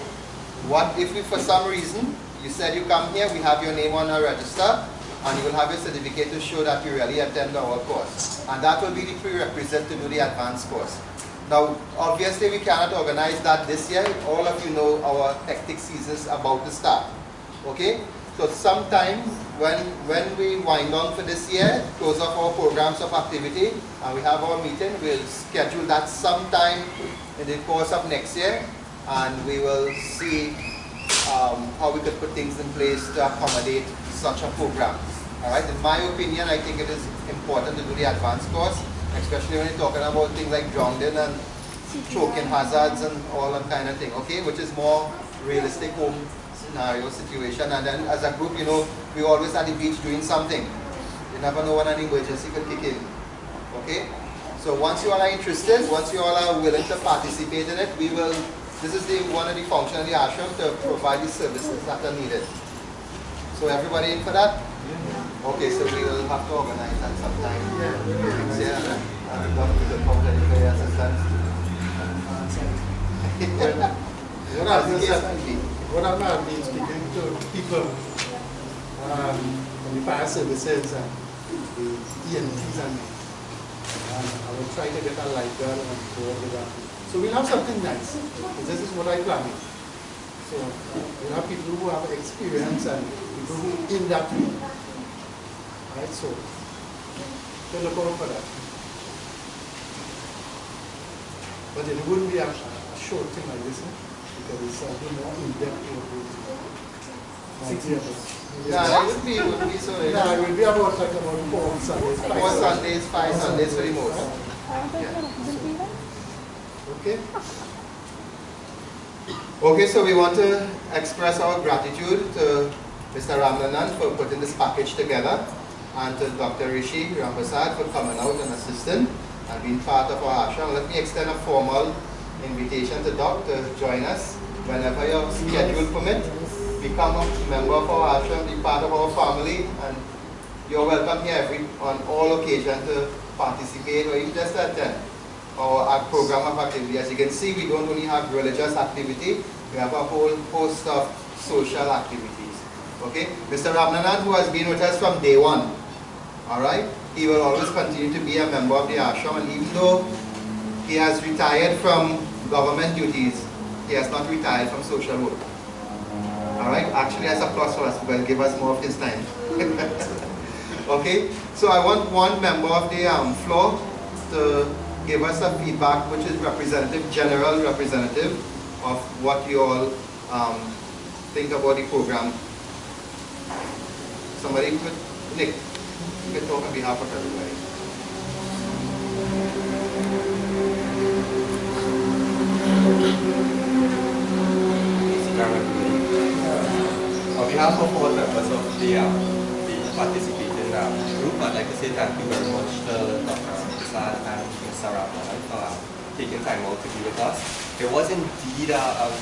what if for some reason you said you come here, we have your name on our register, and you will have your certificate to show that you really attend our course. And that will be the prerequisite to do the advanced course. Now, obviously we cannot organize that this year. All of you know our hectic season is about to start. Okay? So sometime when we wind down for this year, close off our programs of activity, and we have our meeting, we'll schedule that sometime in the course of next year, and we will see how we could put things in place to accommodate such a program. Alright, in my opinion, I think it is important to do the advanced course, especially when you're talking about things like drowning and choking hazards and all that kind of thing, okay, which is more realistic home scenario situation. And then as a group, you know, we always at the beach doing something. You never know when an emergency could kick in, okay? So once you all are interested, once you all are willing to participate in it, we will, this is one of the functions of the ashram to provide the services that are needed. So everybody in for that? Okay, so we will have to organize that sometime. What I've been speaking to people from the fire services and the EMTs, and I will try to get a light girl and go over that. So we'll have something nice. This is what I planned. So we'll have people who have experience and people who in that field. Alright, so look out for that. But it wouldn't be a short thing like this, because it's a little more in-depth. Yeah, it wouldn't be so. Yeah, it will be about 4 Sundays. 4 Sundays, 5 Sundays for the most. Okay. Okay, so we want to express our gratitude to Mr. Ramnanan for putting this package together, and to Dr. Rishi Ramprasad for coming out and assisting and being part of our ashram. Let me extend a formal invitation to Doc to join us whenever your schedule permits. Become a member of our ashram, be part of our family, and you're welcome here on all occasions to participate or even just attend our program of activity. As you can see, we don't only have religious activity, we have a whole host of social activities. Okay? Mr. Ramnanan, who has been with us from day one, alright? He will always continue to be a member of the ashram, and even though he has retired from government duties, he has not retired from social work. Alright? Actually, that's a plus for us, because it gives us more of his time. Okay? So I want one member of the floor to give us a feedback which is general representative of what you all think about the program. Somebody could, Nick, you can talk on behalf of everybody. On behalf of all members of the participating group, I'd like to say thank you very much to Dr. Prasad and Mr. Ramadan for taking time out to be with us. It was indeed a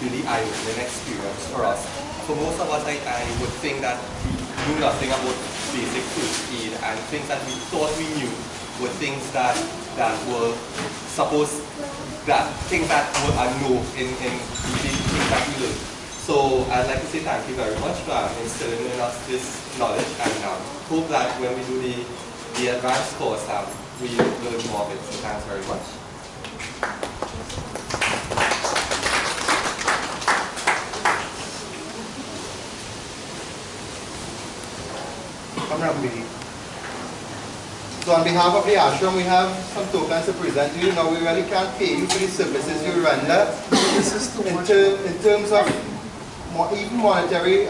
really eye-opening experience for us. For most of us, I would think that we knew nothing about basic first aid, and things that we thought we knew were things that were supposed, things that were a no in the things that we learned. So I'd like to say thank you very much for instilling in us this knowledge, and hope that when we do the advanced course, we learn more of it. So thanks very much. So on behalf of the ashram, we have some tokens to present to you. Now we really can't pay you for the services you render. In terms of even monetary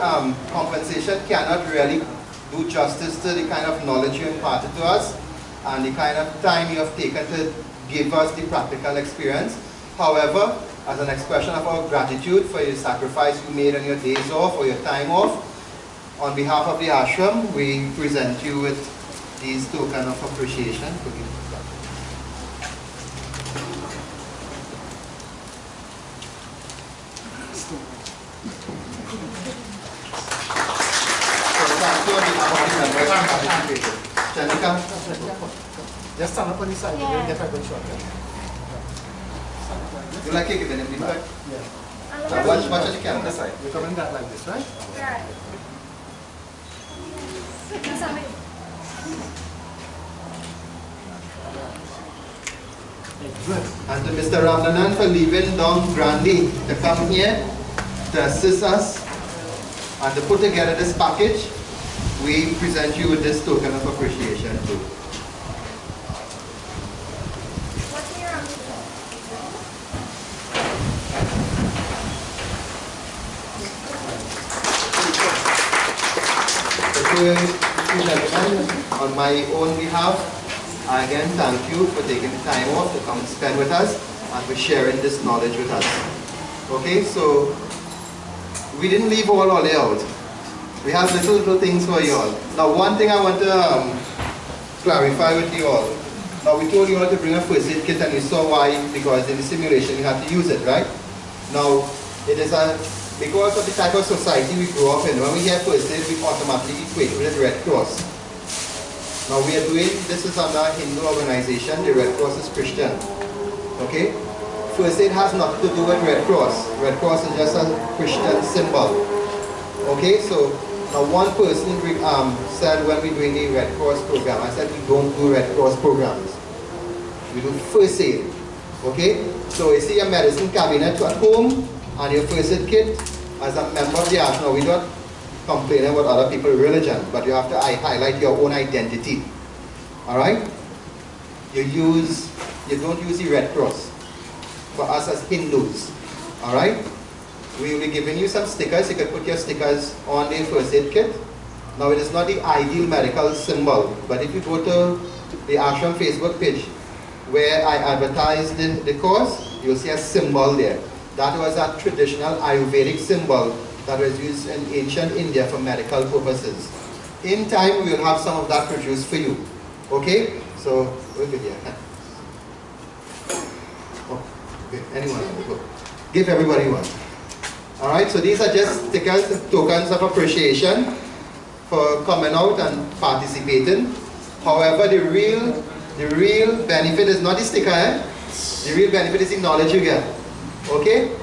compensation cannot really do justice to the kind of knowledge you imparted to us and the kind of time you have taken to give us the practical experience. However, as an expression of our gratitude for your sacrifice you made on your days off or your time off, on behalf of the ashram, we present you with these tokens of appreciation. Just stand up on the side, you will get a good shot. You like it in the back? Yeah. So watch the camera. This side. You're coming back like this, right? Right. And to Mr. Ramnanan for leaving Don Grandi to come here to assist us and to put together this package. We present you with this token of appreciation too. On my own behalf, I again thank you for taking the time off to come and spend with us and for sharing this knowledge with us. Okay, so we didn't leave all day out. We have little things for you all. Now one thing I want to clarify with you all. Now we told you all to bring a first aid kit and you saw why, because in the simulation you had to use it, right? Now it is because of the type of society we grew up in, when we hear first aid we automatically equate with the Red Cross. Now we are doing, this is under a Hindu organization, the Red Cross is Christian. Okay? First aid has nothing to do with Red Cross. Red Cross is just a Christian symbol. Okay, so now one person said when we're doing the Red Cross program, I said we don't do Red Cross programs. We do first aid. Okay? So you see your medicine cabinet at home and your first aid kit. As a member of the ashram, we don't complain about other people's religion, but you have to highlight your own identity. Alright? You don't use the Red Cross. For us as Hindus. Alright? We will be giving you some stickers. You can put your stickers on the first aid kit. Now it is not the ideal medical symbol, but if you go to the ashram Facebook page where I advertised the course, you'll see a symbol there. That was a traditional Ayurvedic symbol that was used in ancient India for medical purposes. In time, we will have some of that produced for you. Okay? So, we'll be here. Oh, okay. Anyone? Go. Give everybody one. Alright, so these are just stickers, tokens of appreciation for coming out and participating. However, the real benefit is not the sticker, The real benefit is the knowledge you get. Okay?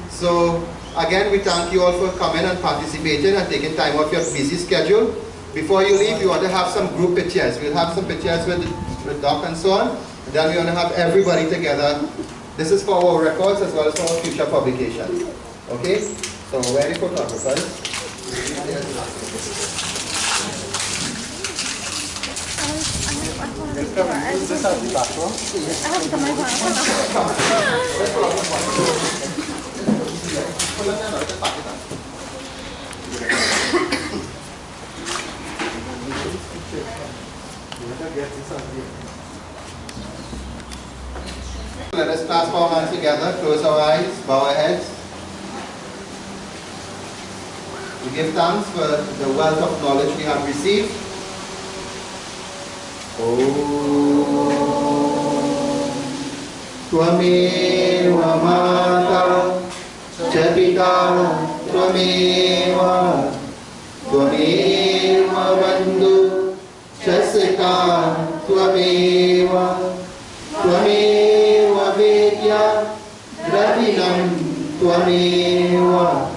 So, again, we thank you all for coming and participating and taking time off your busy schedule. Before you leave, you want to have some group pictures. We'll have some pictures with Doc and so on. And then we want to have everybody together. This is for our records as well as for our future publications. Okay? So, where are the photographers? us clasp our hands together, close our eyes, bow our heads. We give thanks for the wealth of knowledge we have received. Tvameva Mata Chapita Tvameva Tvameva Bandhu Chasika Tvameva Tvameva Vedya Dravinam Tvameva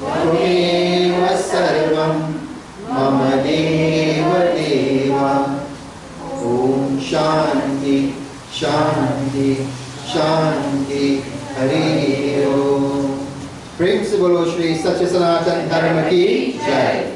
Tvameva Sarvam Mama Deva Deva. Om Shanti Shanti Shanti Hari Om. Prem se bolo Shri Satya Sanatan Dharma ki Jai.